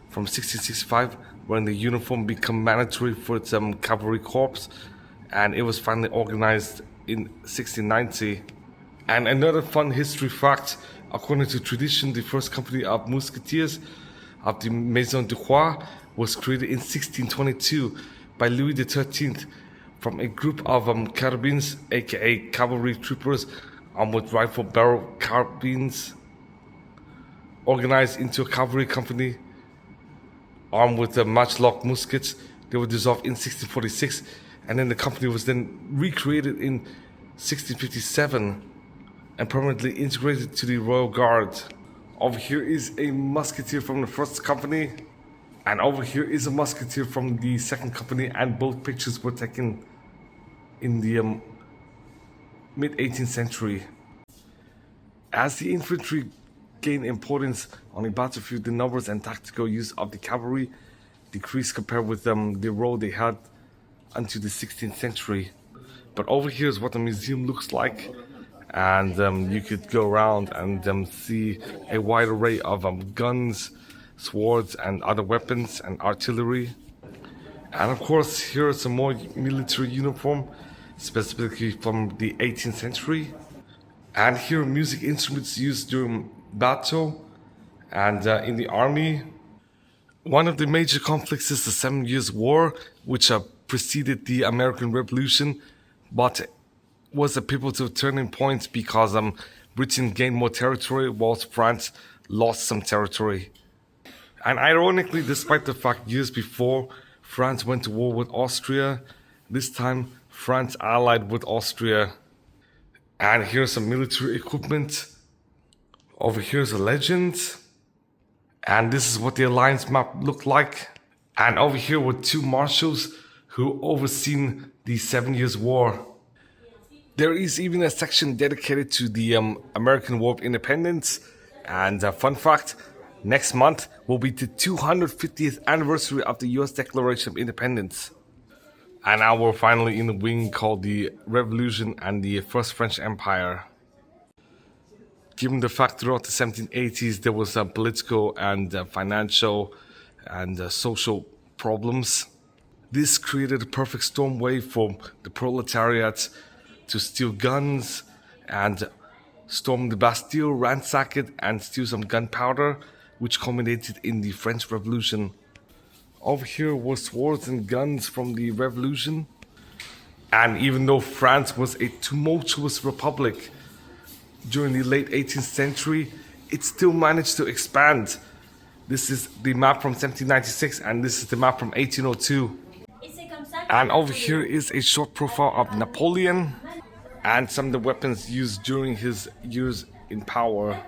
Speaker 1: from 1665, when the uniform became mandatory for its cavalry corps, and it was finally organized in 1690. And another fun history fact, according to tradition, the first company of musketeers of the Maison du Roi was created in 1622 by Louis XIII from a group of carabines, aka cavalry troopers, armed with rifle barrel carbines, organized into a cavalry company armed with matchlock muskets. They were dissolved in 1646, and then the company was then recreated in 1657 and permanently integrated to the Royal Guard. Over here is a musketeer from the first company, and over here is a musketeer from the second company, and both pictures were taken in the mid-18th century. As the infantry gained importance on the battlefield, the numbers and tactical use of the cavalry decreased compared with the role they had until the 16th century. But over here is what the museum looks like. And you could go around and see a wide array of guns, swords, and other weapons and artillery. And of course, here are some more military uniform, specifically from the 18th century. And here are music instruments used during battle and in the army. One of the major conflicts is the 7 Years' War, which preceded the American Revolution, but was a pivotal turning point because Britain gained more territory whilst France lost some territory. And ironically, despite the fact years before France went to war with Austria, this time France allied with Austria. And here's some military equipment. Over here's a legend. And this is what the alliance map looked like. And over here were two marshals who overseen the 7 Years' War. There is even a section dedicated to the American War of Independence. And fun fact, next month will be the 250th anniversary of the US Declaration of Independence. And now we're finally in the wing called the Revolution and the First French Empire. Given the fact throughout the 1780s there was political and financial and social problems, this created a perfect storm wave for the proletariat to steal guns and storm the Bastille, ransack it, and steal some gunpowder, which culminated in the French Revolution. Over here were swords and guns from the Revolution. And even though France was a tumultuous republic during the late 18th century, it still managed to expand. This is the map from 1796, and this is the map from 1802. And over here is a short profile of Napoleon and some of the weapons used during his years in power.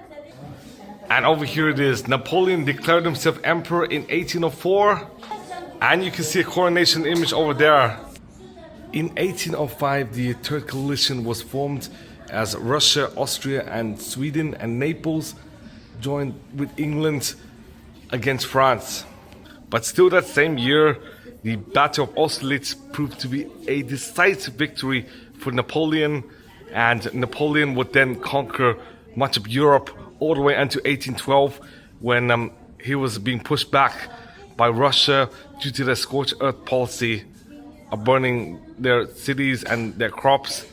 Speaker 1: And over here it is. Napoleon declared himself emperor in 1804. And you can see a coronation image over there. In 1805, the Third Coalition was formed as Russia, Austria, and Sweden and Naples joined with England against France. But still that same year, the Battle of Austerlitz proved to be a decisive victory for Napoleon, and Napoleon would then conquer much of Europe all the way until 1812 when he was being pushed back by Russia due to their scorched earth policy of burning their cities and their crops.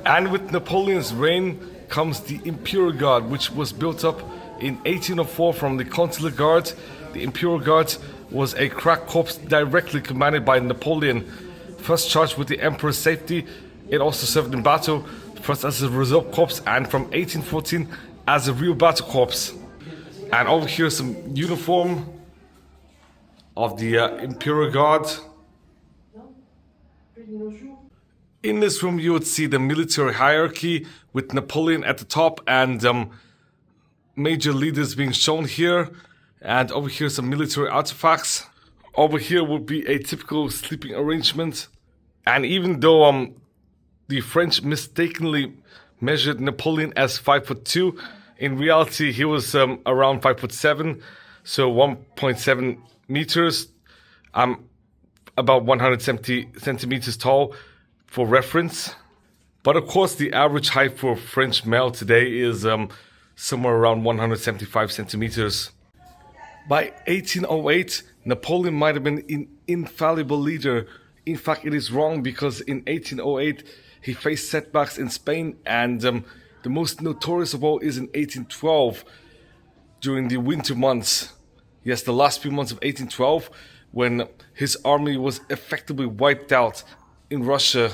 Speaker 1: And with Napoleon's reign comes the Imperial Guard, which was built up in 1804 from the Consular Guard. The Imperial Guard was a crack corps directly commanded by Napoleon. First charged with the Emperor's safety, it also served in battle, first as a reserve corps and from 1814 as a real battle corps. And over here is some uniform of the Imperial Guard. In this room you would see the military hierarchy with Napoleon at the top and major leaders being shown here. And over here some military artifacts. Over here would be a typical sleeping arrangement. And even though the French mistakenly measured Napoleon as 5'2", in reality he was around 5'7", so 1.7 meters. About 170 centimeters tall for reference. But of course the average height for a French male today is somewhere around 175 centimeters. By 1808, Napoleon might have been an infallible leader. In fact, it is wrong because in 1808 he faced setbacks in Spain, and the most notorious of all is in 1812 during the winter months. Yes, the last few months of 1812 when his army was effectively wiped out in Russia.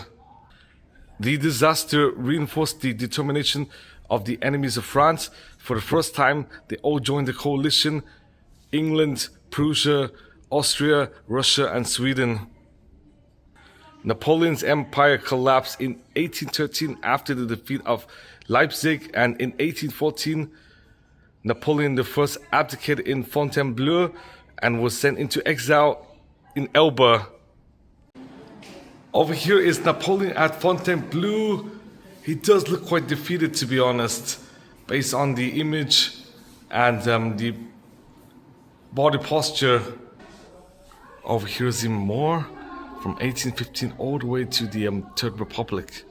Speaker 1: The disaster reinforced the determination of the enemies of France. For the first time, they all joined the coalition: England, Prussia, Austria, Russia, and Sweden. Napoleon's empire collapsed in 1813 after the defeat of Leipzig, and in 1814, Napoleon I abdicated in Fontainebleau and was sent into exile in Elba. Over here is Napoleon at Fontainebleau. He does look quite defeated, to be honest, based on the image and the body posture. Over here is even more, from 1815 all the way to the Third Republic.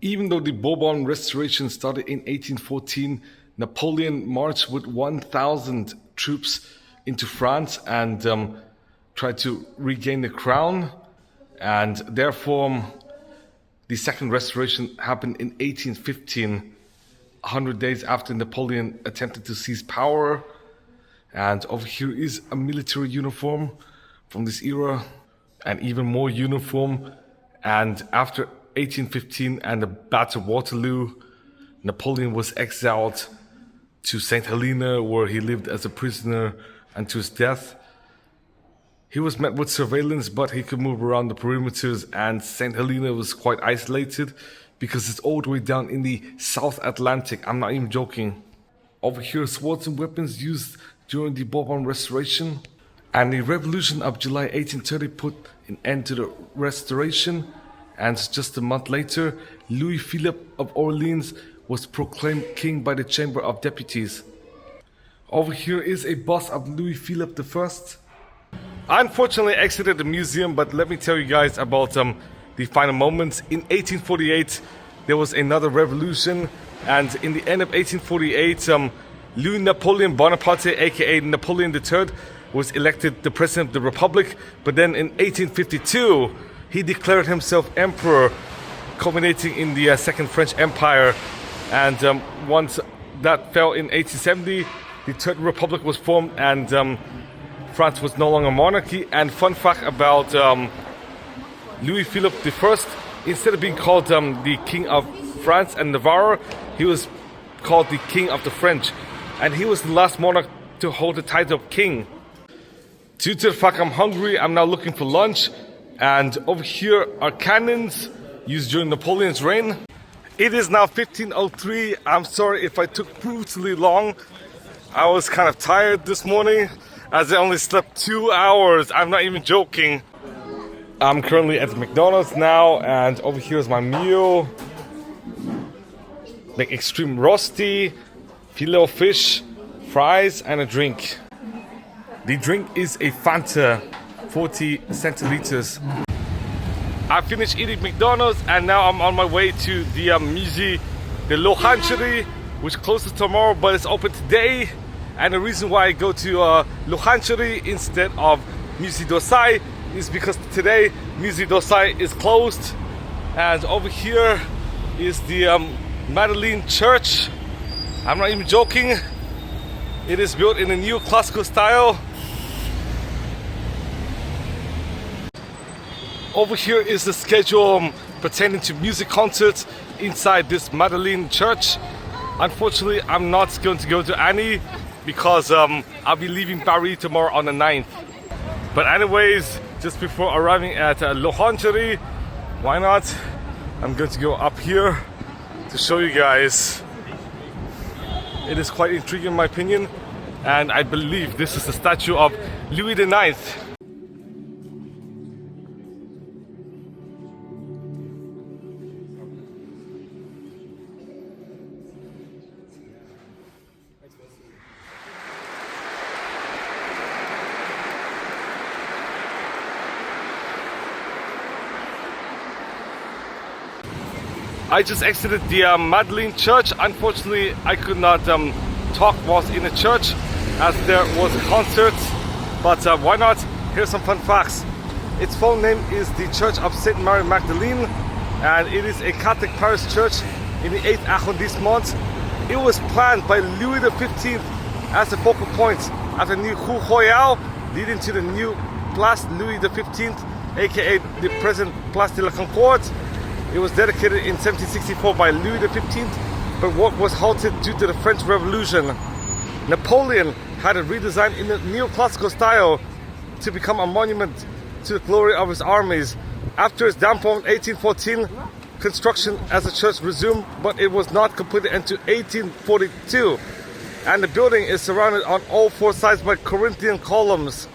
Speaker 1: Even though the Bourbon Restoration started in 1814, Napoleon marched with 1,000 troops into France and tried to regain the crown. And therefore, the Second Restoration happened in 1815, 100 days after Napoleon attempted to seize power. And over here is a military uniform from this era, and even more uniform. And after 1815 and the Battle of Waterloo, Napoleon was exiled to St. Helena, where he lived as a prisoner until his death. He was met with surveillance, but he could move around the perimeters, and St. Helena was quite isolated because it's all the way down in the South Atlantic. I'm not even joking. Over here, swords and weapons used during the Bourbon Restoration. And the Revolution of July 1830 put an end to the Restoration, and just a month later, Louis Philippe of Orleans was proclaimed king by the Chamber of Deputies. Over here is a bust of Louis Philippe I. I unfortunately exited the museum, but let me tell you guys about the final moments. In 1848, there was another revolution, and in the end of 1848, Louis Napoleon Bonaparte, aka Napoleon III, was elected the President of the Republic. But then in 1852, he declared himself emperor, culminating in the Second French Empire. And once that fell in 1870, the Third Republic was formed, and France was no longer monarchy. And fun fact about Louis Philippe I, instead of being called the King of France and Navarre, he was called the King of the French. And he was the last monarch to hold the title of king. Due to the fact I'm hungry, I'm now looking for lunch. And over here are cannons used during Napoleon's reign. It is now 15:03. I'm sorry if I took brutally long. I was kind of tired this morning as I only slept 2 hours. I'm not even joking. I'm currently at the McDonald's now, and over here is my meal. Like extreme rosti, filet of fish, fries, and a drink. The drink is a Fanta, 40 centiliters. I finished eating McDonald's, and now I'm on my way to the Musée the l'Orangerie, which closes tomorrow but it's open today. And the reason why I go to l'Orangerie instead of Musée d'Orsay is because today Musée d'Orsay is closed. And over here is the Madeleine Church. I'm not even joking. It is built in a new classical style. Over here is the schedule pertaining to music concerts inside this Madeleine Church. Unfortunately, I'm not going to go to any because I'll be leaving Paris tomorrow on the 9th. But anyways, just before arriving at l'Orangerie, why not? I'm going to go up here to show you guys. It is quite intriguing in my opinion, and I believe this is the statue of Louis IX. I just exited the Madeleine Church. Unfortunately, I could not talk whilst in the church as there was a concert. But why not? Here's some fun facts. Its full name is the Church of Saint Mary Magdalene, and it is a Catholic parish church in the 8th arrondissement. It was planned by Louis XV as a focal point at the new Rue Royale leading to the new Place Louis XV, aka the present Place de la Concorde. It was dedicated in 1764 by Louis XV, but work was halted due to the French Revolution. Napoleon had it redesigned in the neoclassical style to become a monument to the glory of his armies. After its downfall in 1814, construction as a church resumed, but it was not completed until 1842. And the building is surrounded on all four sides by Corinthian columns.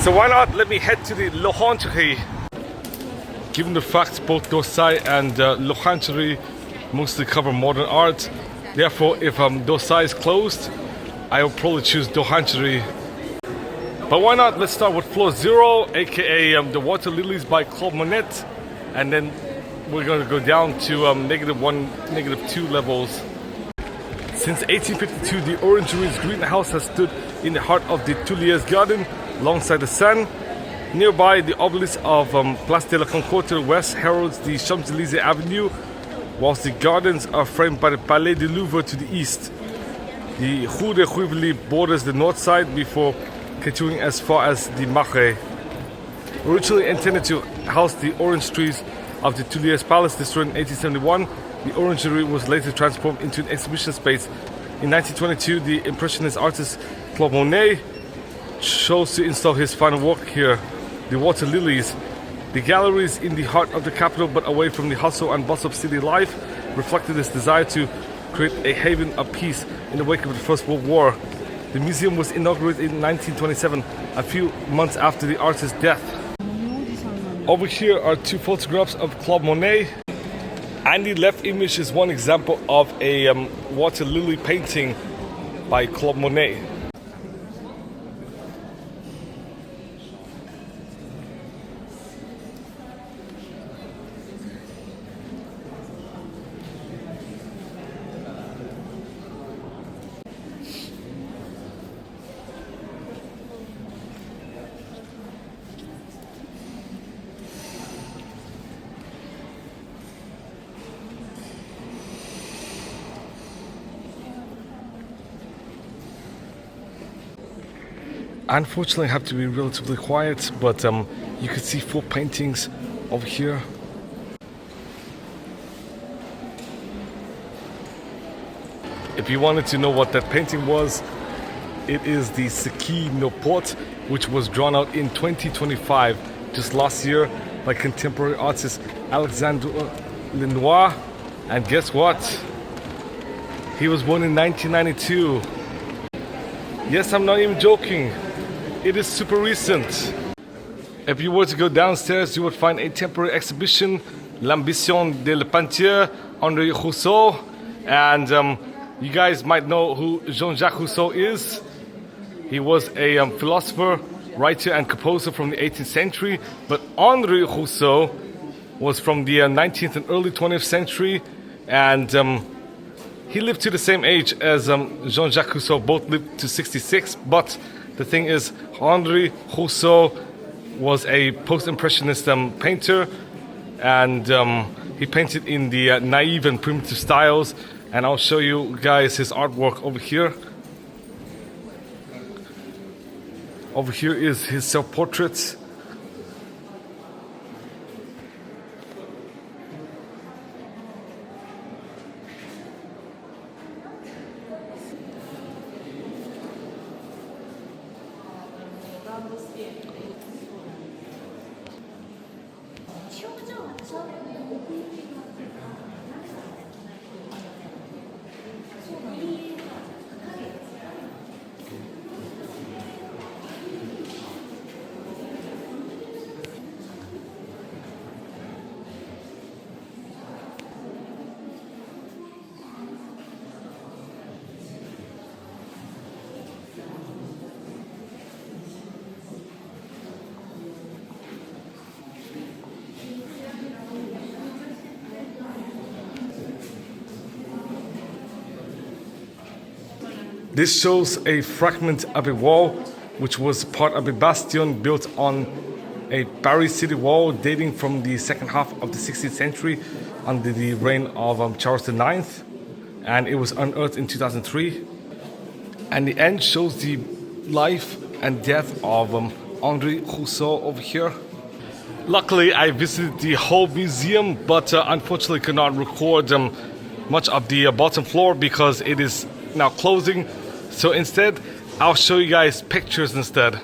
Speaker 1: So why not let me head to the l'Orangerie. Given the fact both d'Orsay and l'Orangerie mostly cover modern art, therefore if d'Orsay is closed, I will probably choose l'Orangerie. But why not? Let's start with floor 0, aka the Water Lilies by Claude Monet, and then we're going to go down to -1, -2 levels. Since 1852, the Orangerie's greenhouse has stood in the heart of the Tuileries Garden alongside the Seine. Nearby, the obelisk of Place de la Concorde to the west heralds the Champs-Élysées Avenue, whilst the gardens are framed by the Palais du Louvre to the east. The Rue de Rivoli borders the north side before continuing as far as the Marais. Originally intended to house the orange trees of the Tuileries Palace destroyed in 1871, the Orangerie was later transformed into an exhibition space. In 1922, the Impressionist artist Claude Monet chose to install his final work here. The Water Lilies, the galleries in the heart of the capital but away from the hustle and bustle of city life, reflected his desire to create a haven of peace in the wake of the First World War. The museum was inaugurated in 1927, a few months after the artist's death. Over here are two photographs of Claude Monet, and the left image is one example of a water lily painting by Claude Monet. Unfortunately, I have to be relatively quiet, but you can see 4 paintings over here. If you wanted to know what that painting was, it is the Sacré Cœur, which was drawn out in 2025, just last year, by contemporary artist Alexandre Lenoir. And guess what? He was born in 1992. Yes, I'm not even joking. It is super recent. If you were to go downstairs, you would find a temporary exhibition, L'Ambition de le Peintre, Henri Rousseau. And you guys might know who Jean-Jacques Rousseau is. He was a philosopher, writer and composer from the 18th century. But Henri Rousseau was from the 19th and early 20th century. and he lived to the same age as Jean-Jacques Rousseau. Both lived to 66, but the thing is, Henri Rousseau was a post-impressionist painter, and he painted in the naive and primitive styles. And I'll show you guys his artwork over here. Over here is his self-portrait. This shows a fragment of a wall which was part of a bastion built on a Paris city wall dating from the second half of the 16th century under the reign of Charles IX, and it was unearthed in 2003. And the end shows the life and death of Henri Rousseau over here. Luckily, I visited the whole museum, but unfortunately could not record much of the bottom floor because it is now closing. So instead, I'll show you guys pictures instead.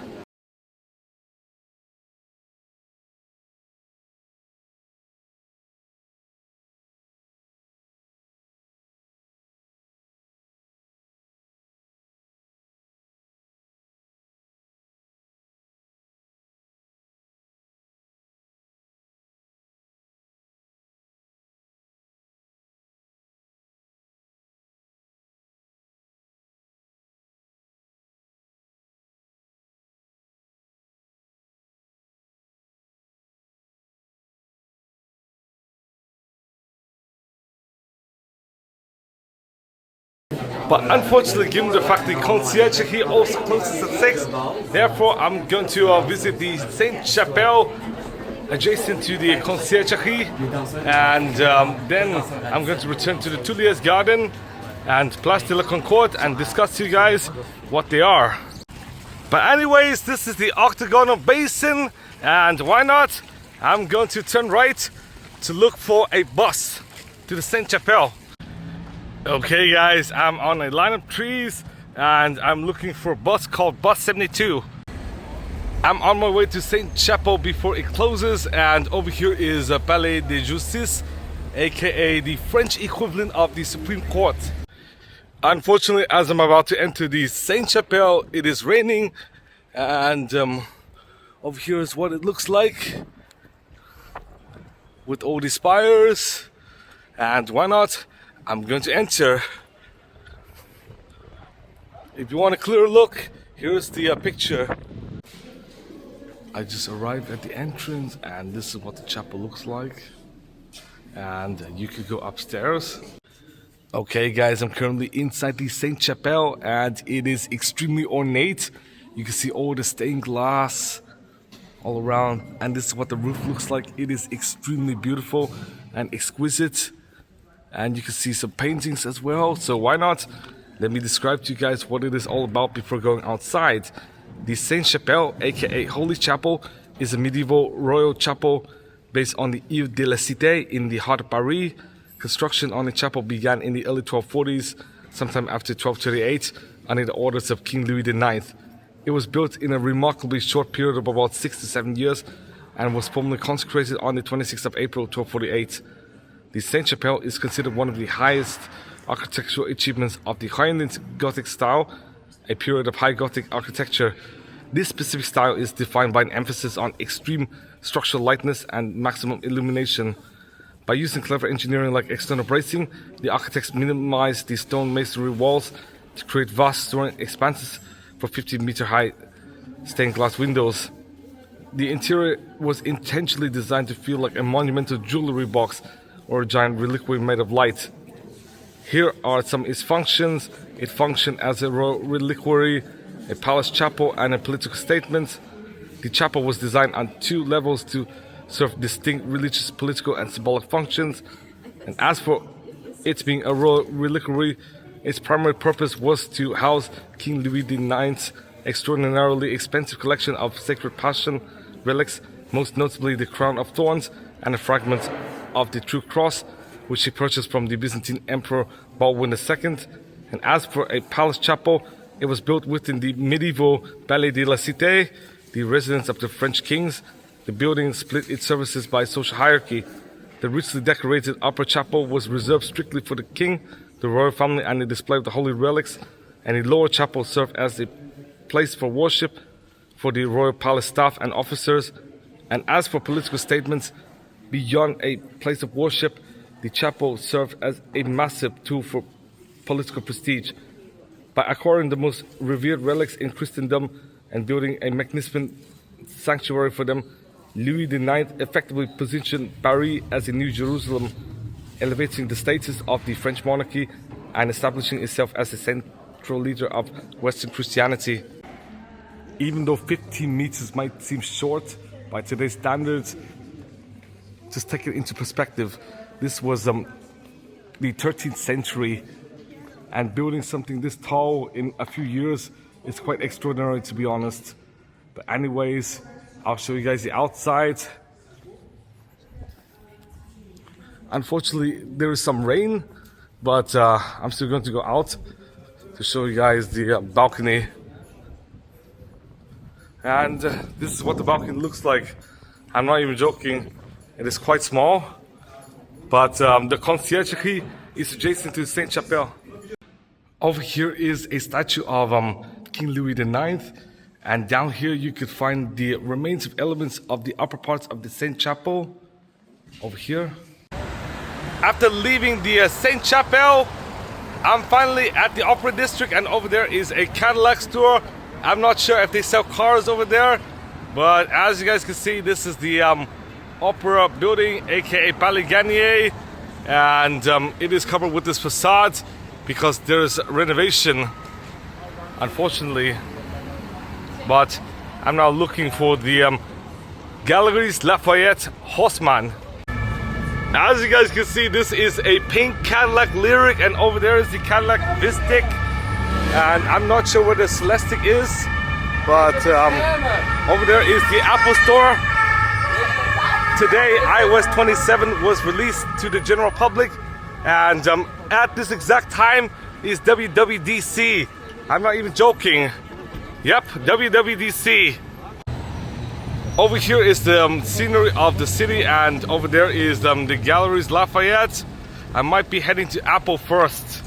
Speaker 1: But unfortunately, given the fact the concierge here also closes at 6, therefore I'm going to visit the Sainte-Chapelle adjacent to the conciergerie, and then I'm going to return to the Tuileries Garden and Place de la Concorde and discuss to you guys what they are. But anyways, this is the octagonal basin, and why not? I'm going to turn right to look for a bus to the Sainte-Chapelle. Okay guys, I'm on a line of trees and I'm looking for a bus called Bus 72. I'm on my way to Sainte-Chapelle before it closes, and over here is Palais de Justice, aka the French equivalent of the Supreme Court. Unfortunately, as I'm about to enter the Sainte-Chapelle, it is raining, and over here is what it looks like with all the spires. And why not? I'm going to enter. If you want a clear look, here's the picture. I just arrived at the entrance, and this is what the chapel looks like. And you could go upstairs. Okay guys, I'm currently inside the Sainte-Chapelle, and it is extremely ornate. You can see all the stained glass all around, and this is what the roof looks like. It is extremely beautiful and exquisite. And you can see some paintings as well, so why not? Let me describe to you guys what it is all about before going outside. The Sainte-Chapelle, aka Holy Chapel, is a medieval royal chapel based on the Île de la Cité in the heart of Paris. Construction on the chapel began in the early 1240s, sometime after 1238, under the orders of King Louis IX. It was built in a remarkably short period of about 6 to 7 years and was formally consecrated on the 26th of April 1248. The Sainte-Chapelle is considered one of the highest architectural achievements of the Highland Gothic style, a period of high Gothic architecture. This specific style is defined by an emphasis on extreme structural lightness and maximum illumination. By using clever engineering like external bracing, the architects minimized the stone masonry walls to create vast soaring expanses for 50-meter high stained glass windows. The interior was intentionally designed to feel like a monumental jewelry box or a giant reliquary made of light. Here are some of its functions. It functioned as a royal reliquary, a palace chapel, and a political statement. The chapel was designed on 2 levels to serve distinct religious, political, and symbolic functions. And as for it being a royal reliquary, its primary purpose was to house King Louis IX's extraordinarily expensive collection of Sacred Passion relics, most notably the crown of thorns and a fragment of the True Cross, which he purchased from the Byzantine Emperor Baldwin II. And as for a palace chapel, it was built within the medieval Palais de la Cité, the residence of the French kings. The building split its services by social hierarchy. The richly decorated upper chapel was reserved strictly for the king, the royal family, and the display of the holy relics, and the lower chapel served as a place for worship for the royal palace staff and officers. And as for political statements, beyond a place of worship, the chapel served as a massive tool for political prestige. By acquiring the most revered relics in Christendom and building a magnificent sanctuary for them, Louis IX effectively positioned Paris as a New Jerusalem, elevating the status of the French monarchy and establishing itself as a central leader of Western Christianity. Even though 15 meters might seem short by today's standards, just take it into perspective. This was the 13th century, and building something this tall in a few years is quite extraordinary, to be honest. But anyways, I'll show you guys the outside. Unfortunately, there is some rain, but I'm still going to go out to show you guys the balcony. And this is what the balcony looks like. I'm not even joking. It is quite small, but the conciergerie is adjacent to Saint Chapelle. Over here is a statue of King Louis IX, and down here you could find the remains of elements of the upper parts of the Saint Chapel. Over here. After leaving the Saint Chapelle, I'm finally at the Opera District, and over there is a Cadillac store. I'm not sure if they sell cars over there, but as you guys can see, this is the Opera building, aka Palais Garnier, and it is covered with this facade because there's renovation, unfortunately. But I'm now looking for the Galeries Lafayette Haussmann. As you guys can see, this is a pink Cadillac Lyric, and over there is the Cadillac Vistic, and I'm not sure where the Celestic is, but over there is the Apple Store. Today iOS 27 was released to the general public, and at this exact time is WWDC. I'm not even joking. Yep, WWDC. Over here is the scenery of the city, and over there is the Galeries Lafayette. I might be heading to Apple first.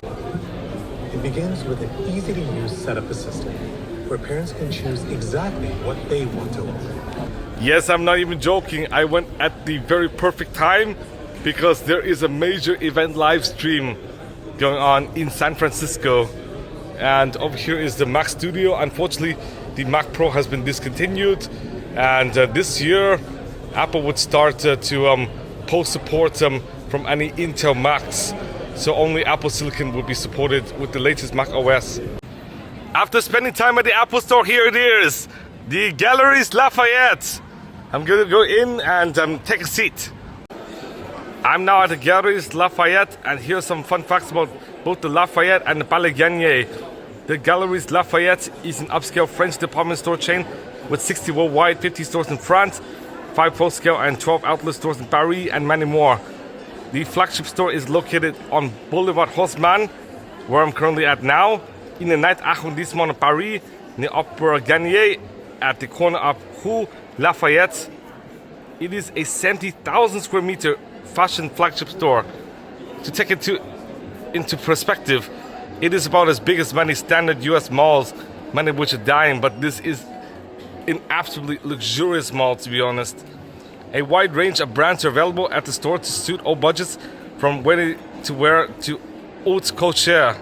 Speaker 3: It begins with an easy-to-use setup assistant, where parents can choose exactly what they want to learn.
Speaker 1: Yes, I'm not even joking. I went at the very perfect time because there is a major event live stream going on in San Francisco. And over here is the Mac Studio. Unfortunately, the Mac Pro has been discontinued, and this year Apple would start to post support from any Intel Macs, so only Apple Silicon will be supported with the latest Mac OS. After spending time at the Apple Store, here it is, the Galeries Lafayette. I'm gonna go in and take a seat. I'm now at the Galeries Lafayette, and here's some fun facts about both the Lafayette and the Palais Garnier. The Galeries Lafayette is an upscale French department store chain with 60 worldwide, 50 stores in France, 5 full-scale and 12 outlet stores in Paris, and many more. The flagship store is located on Boulevard Haussmann, where I'm currently at now, in the 9th arrondissement of Paris, near Opera Garnier, at the corner of Rue Lafayette. It is a 70,000 square meter fashion flagship store. To take it into perspective, it is about as big as many standard US malls, many of which are dying, but this is an absolutely luxurious mall, to be honest. A wide range of brands are available at the store to suit all budgets, from ready to wear to haute couture.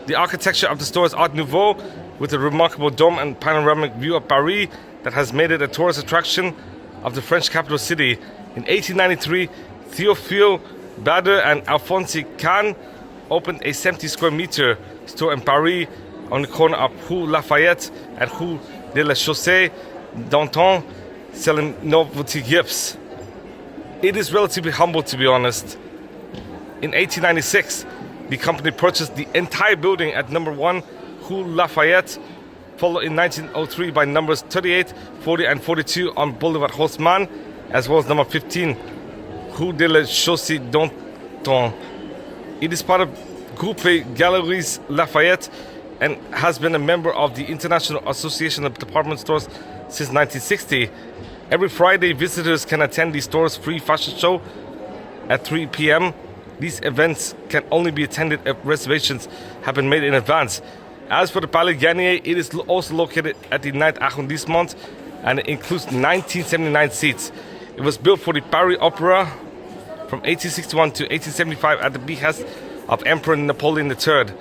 Speaker 1: The architecture of the store is Art Nouveau, with a remarkable dome and panoramic view of Paris that has made it a tourist attraction of the French capital city. In 1893, Théophile Bader and Alphonse Kahn opened a 70 square meter store in Paris on the corner of Rue Lafayette and Rue de la Chaussée d'Antin, selling novelty gifts. It is relatively humble, to be honest. In 1896, the company purchased the entire building at number 1 Rue Lafayette, followed in 1903 by numbers 38, 40 and 42 on Boulevard Haussmann, as well as number 15 Rue de la Chaussée d'Antin. It is part of Groupe Galeries Lafayette and has been a member of the International Association of Department Stores since 1960. Every Friday, visitors can attend the store's free fashion show at 3 p.m. These events can only be attended if reservations have been made in advance. As for the Palais Garnier, it is also located at the 9th arrondissement and it includes 1979 seats. It was built for the Paris Opera from 1861 to 1875 at the behest of Emperor Napoleon III.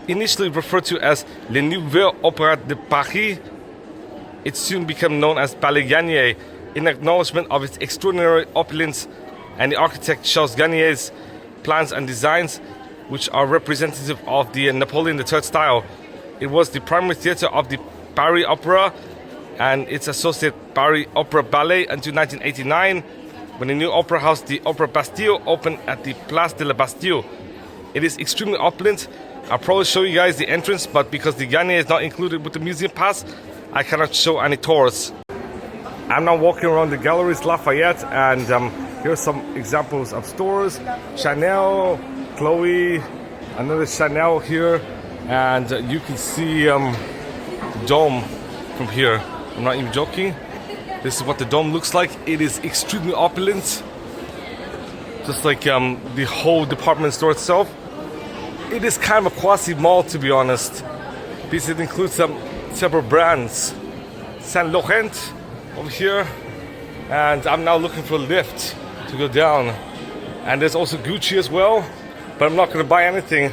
Speaker 1: Initially referred to as Le Nouveau Opéra de Paris, it soon became known as Palais Garnier in acknowledgement of its extraordinary opulence and the architect Charles Garnier's plans and designs, which are representative of the Napoleon III style. It was the primary theatre of the Paris Opera and its associate Paris Opera Ballet until 1989, when the new opera house, the Opera Bastille, opened at the Place de la Bastille. It is extremely opulent. I'll probably show you guys the entrance, but because the Garnier is not included with the museum pass, I cannot show any tours. I'm now walking around the Galeries Lafayette, and here are some examples of stores. Chanel, Chloe, another Chanel here, and you can see Dome from here. I'm not even joking. This is what the Dome looks like. It is extremely opulent, just like the whole department store itself. It is kind of a quasi mall, to be honest, because it includes several brands. Saint Laurent over here, and I'm now looking for a lift to go down. And there's also Gucci as well, but I'm not going to buy anything.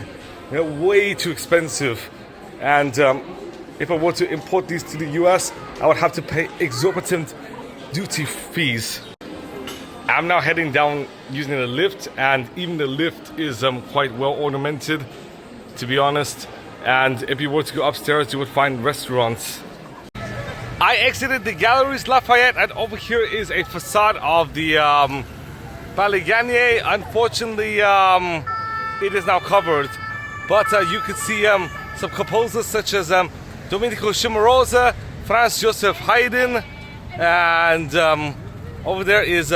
Speaker 1: They're way too expensive. And if I were to import these to the US, I would have to pay exorbitant duty fees. I'm now heading down using the lift, and even the lift is quite well ornamented, to be honest. And if you were to go upstairs, you would find restaurants. I exited the Galeries Lafayette, and over here is a facade of the Palais Garnier. Unfortunately, it is now covered, but you can see some composers such as Domenico Cimarosa, Franz Joseph Haydn, and over there is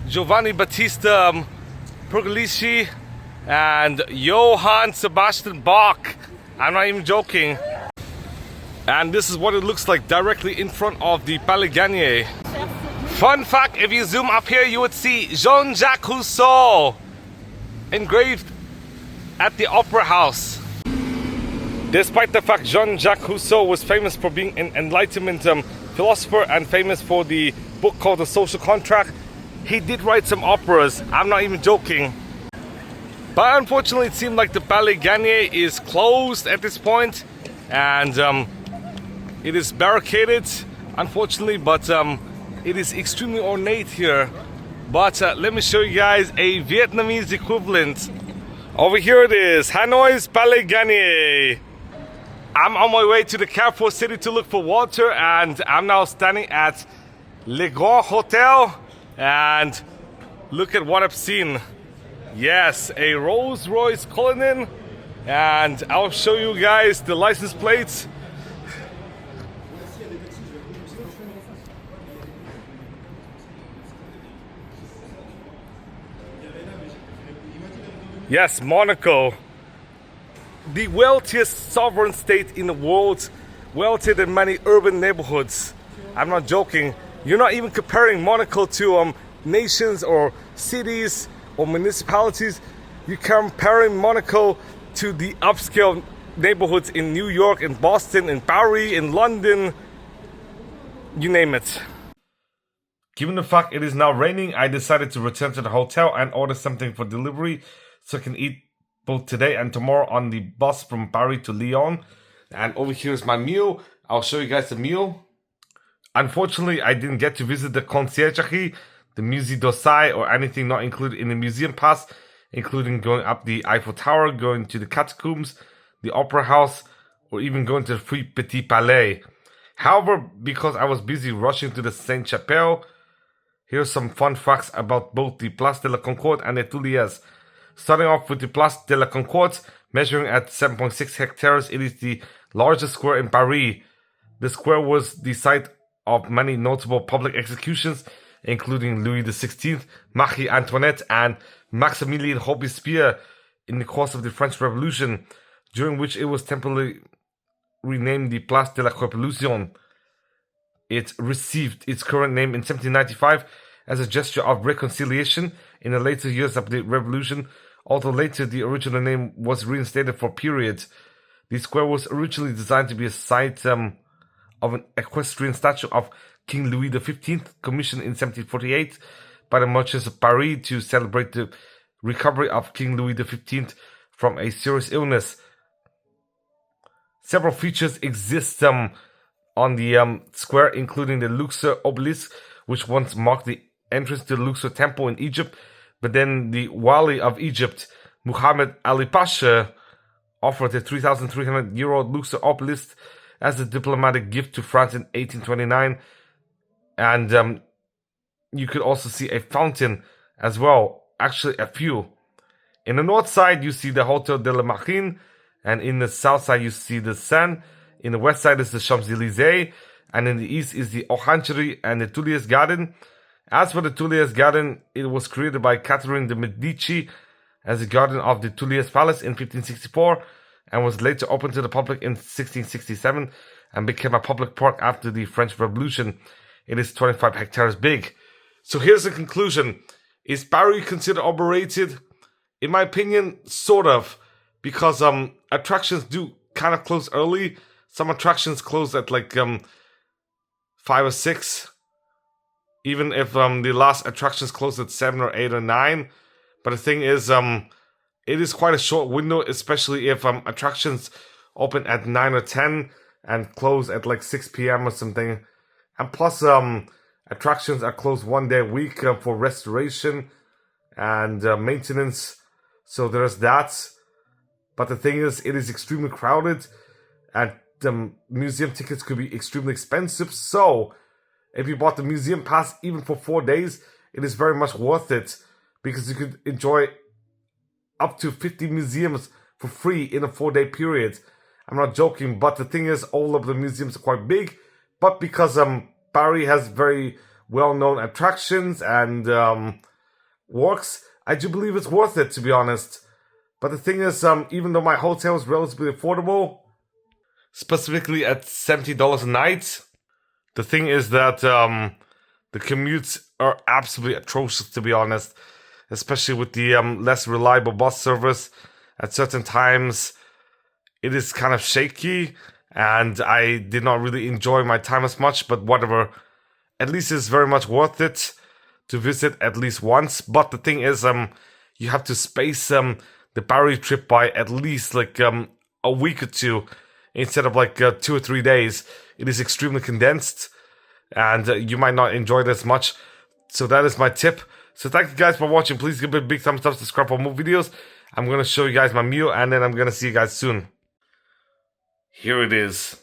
Speaker 1: Giovanni Battista Pergolesi and Johann Sebastian Bach. I'm not even joking. And this is what it looks like directly in front of the Palais Garnier. Fun fact, if you zoom up here, you would see Jean-Jacques Rousseau engraved at the Opera House. Despite the fact Jean-Jacques Rousseau was famous for being an Enlightenment philosopher and famous for the book called The Social Contract, he did write some operas. I'm not even joking. But unfortunately, it seemed like the Palais Garnier is closed at this point, and it is barricaded, unfortunately, but it is extremely ornate here. But let me show you guys a Vietnamese equivalent. Over here it is, Hanoi's Palais Garnier. I'm on my way to the capital city to look for water, and I'm now standing at Le Grand Hotel, and look at what I've seen. Yes, a Rolls-Royce Cullinan, and I'll show you guys the license plates. Yes, Monaco, the wealthiest sovereign state in the world, wealthier than many urban neighborhoods. I'm not joking. You're not even comparing Monaco to nations or cities or municipalities. You're comparing Monaco to the upscale neighborhoods in New York, in Boston, in Paris, in London, you name it. Given the fact it is now raining, I decided to return to the hotel and order something for delivery so I can eat both today and tomorrow on the bus from Paris to Lyon. And over here is my meal. I'll show you guys the meal. Unfortunately, I didn't get to visit the Conciergerie, the Musée d'Orsay, or anything not included in the museum pass, including going up the Eiffel Tower, going to the Catacombs, the Opera House, or even going to the Free Petit Palais. However, because I was busy rushing to the Sainte-Chapelle, here's some fun facts about both the Place de la Concorde and the Tuileries. Starting off with the Place de la Concorde, measuring at 7.6 hectares, it is the largest square in Paris. The square was the site of many notable public executions, including Louis XVI, Marie Antoinette, and Maximilien Robespierre in the course of the French Revolution, during which it was temporarily renamed the Place de la Révolution. It received its current name in 1795 as a gesture of reconciliation in the later years of the Revolution, although later the original name was reinstated for period. The square was originally designed to be a site of an equestrian statue of King Louis XV, commissioned in 1748 by the merchants of Paris to celebrate the recovery of King Louis XV from a serious illness. Several features exist on the square, including the Luxor obelisk, which once marked the entrance to the Luxor temple in Egypt, but then the Wali of Egypt, Muhammad Ali Pasha, offered a 3,300-year-old Luxor obelisk as a diplomatic gift to France in 1829, and you could also see a fountain as well, actually a few. In the north side, you see the Hôtel de la Marine, and in the south side, you see the Seine. In the west side is the Champs-Élysées, and in the east is the Orangerie and the Tuileries Garden. As for the Tuileries Garden, it was created by Catherine de Medici as a garden of the Tuileries Palace in 1564, and was later opened to the public in 1667, and became a public park after the French Revolution. It is 25 hectares big. So here's the conclusion. Is Paris considered overrated? In my opinion, sort of, because attractions do kind of close early. Some attractions close at like 5 or 6. Even if the last attractions closed at 7 or 8 or 9. But the thing is, it is quite a short window, especially if attractions open at 9 or 10 and close at like 6 p.m. or something. And plus, attractions are closed 1 day a week for restoration and maintenance. So there's that. But the thing is, it is extremely crowded, and the museum tickets could be extremely expensive. So if you bought the museum pass even for 4 days, it is very much worth it, because you could enjoy up to 50 museums for free in a 4-day period. I'm not joking, but the thing is, all of the museums are quite big, but because Paris has very well-known attractions and works, I do believe it's worth it, to be honest. But the thing is, even though my hotel is relatively affordable, specifically at $70 a night, the thing is that the commutes are absolutely atrocious, to be honest, especially with the less reliable bus service. At certain times, it is kind of shaky, and I did not really enjoy my time as much, but whatever. At least it's very much worth it to visit at least once. But the thing is, you have to space the Paris trip by at least like a week or two, instead of like 2 or 3 days. It is extremely condensed, and you might not enjoy it as much. So that is my tip. So thank you guys for watching. Please give it a big thumbs up, subscribe for more videos. I'm going to show you guys my meal, and then I'm going to see you guys soon. Here it is.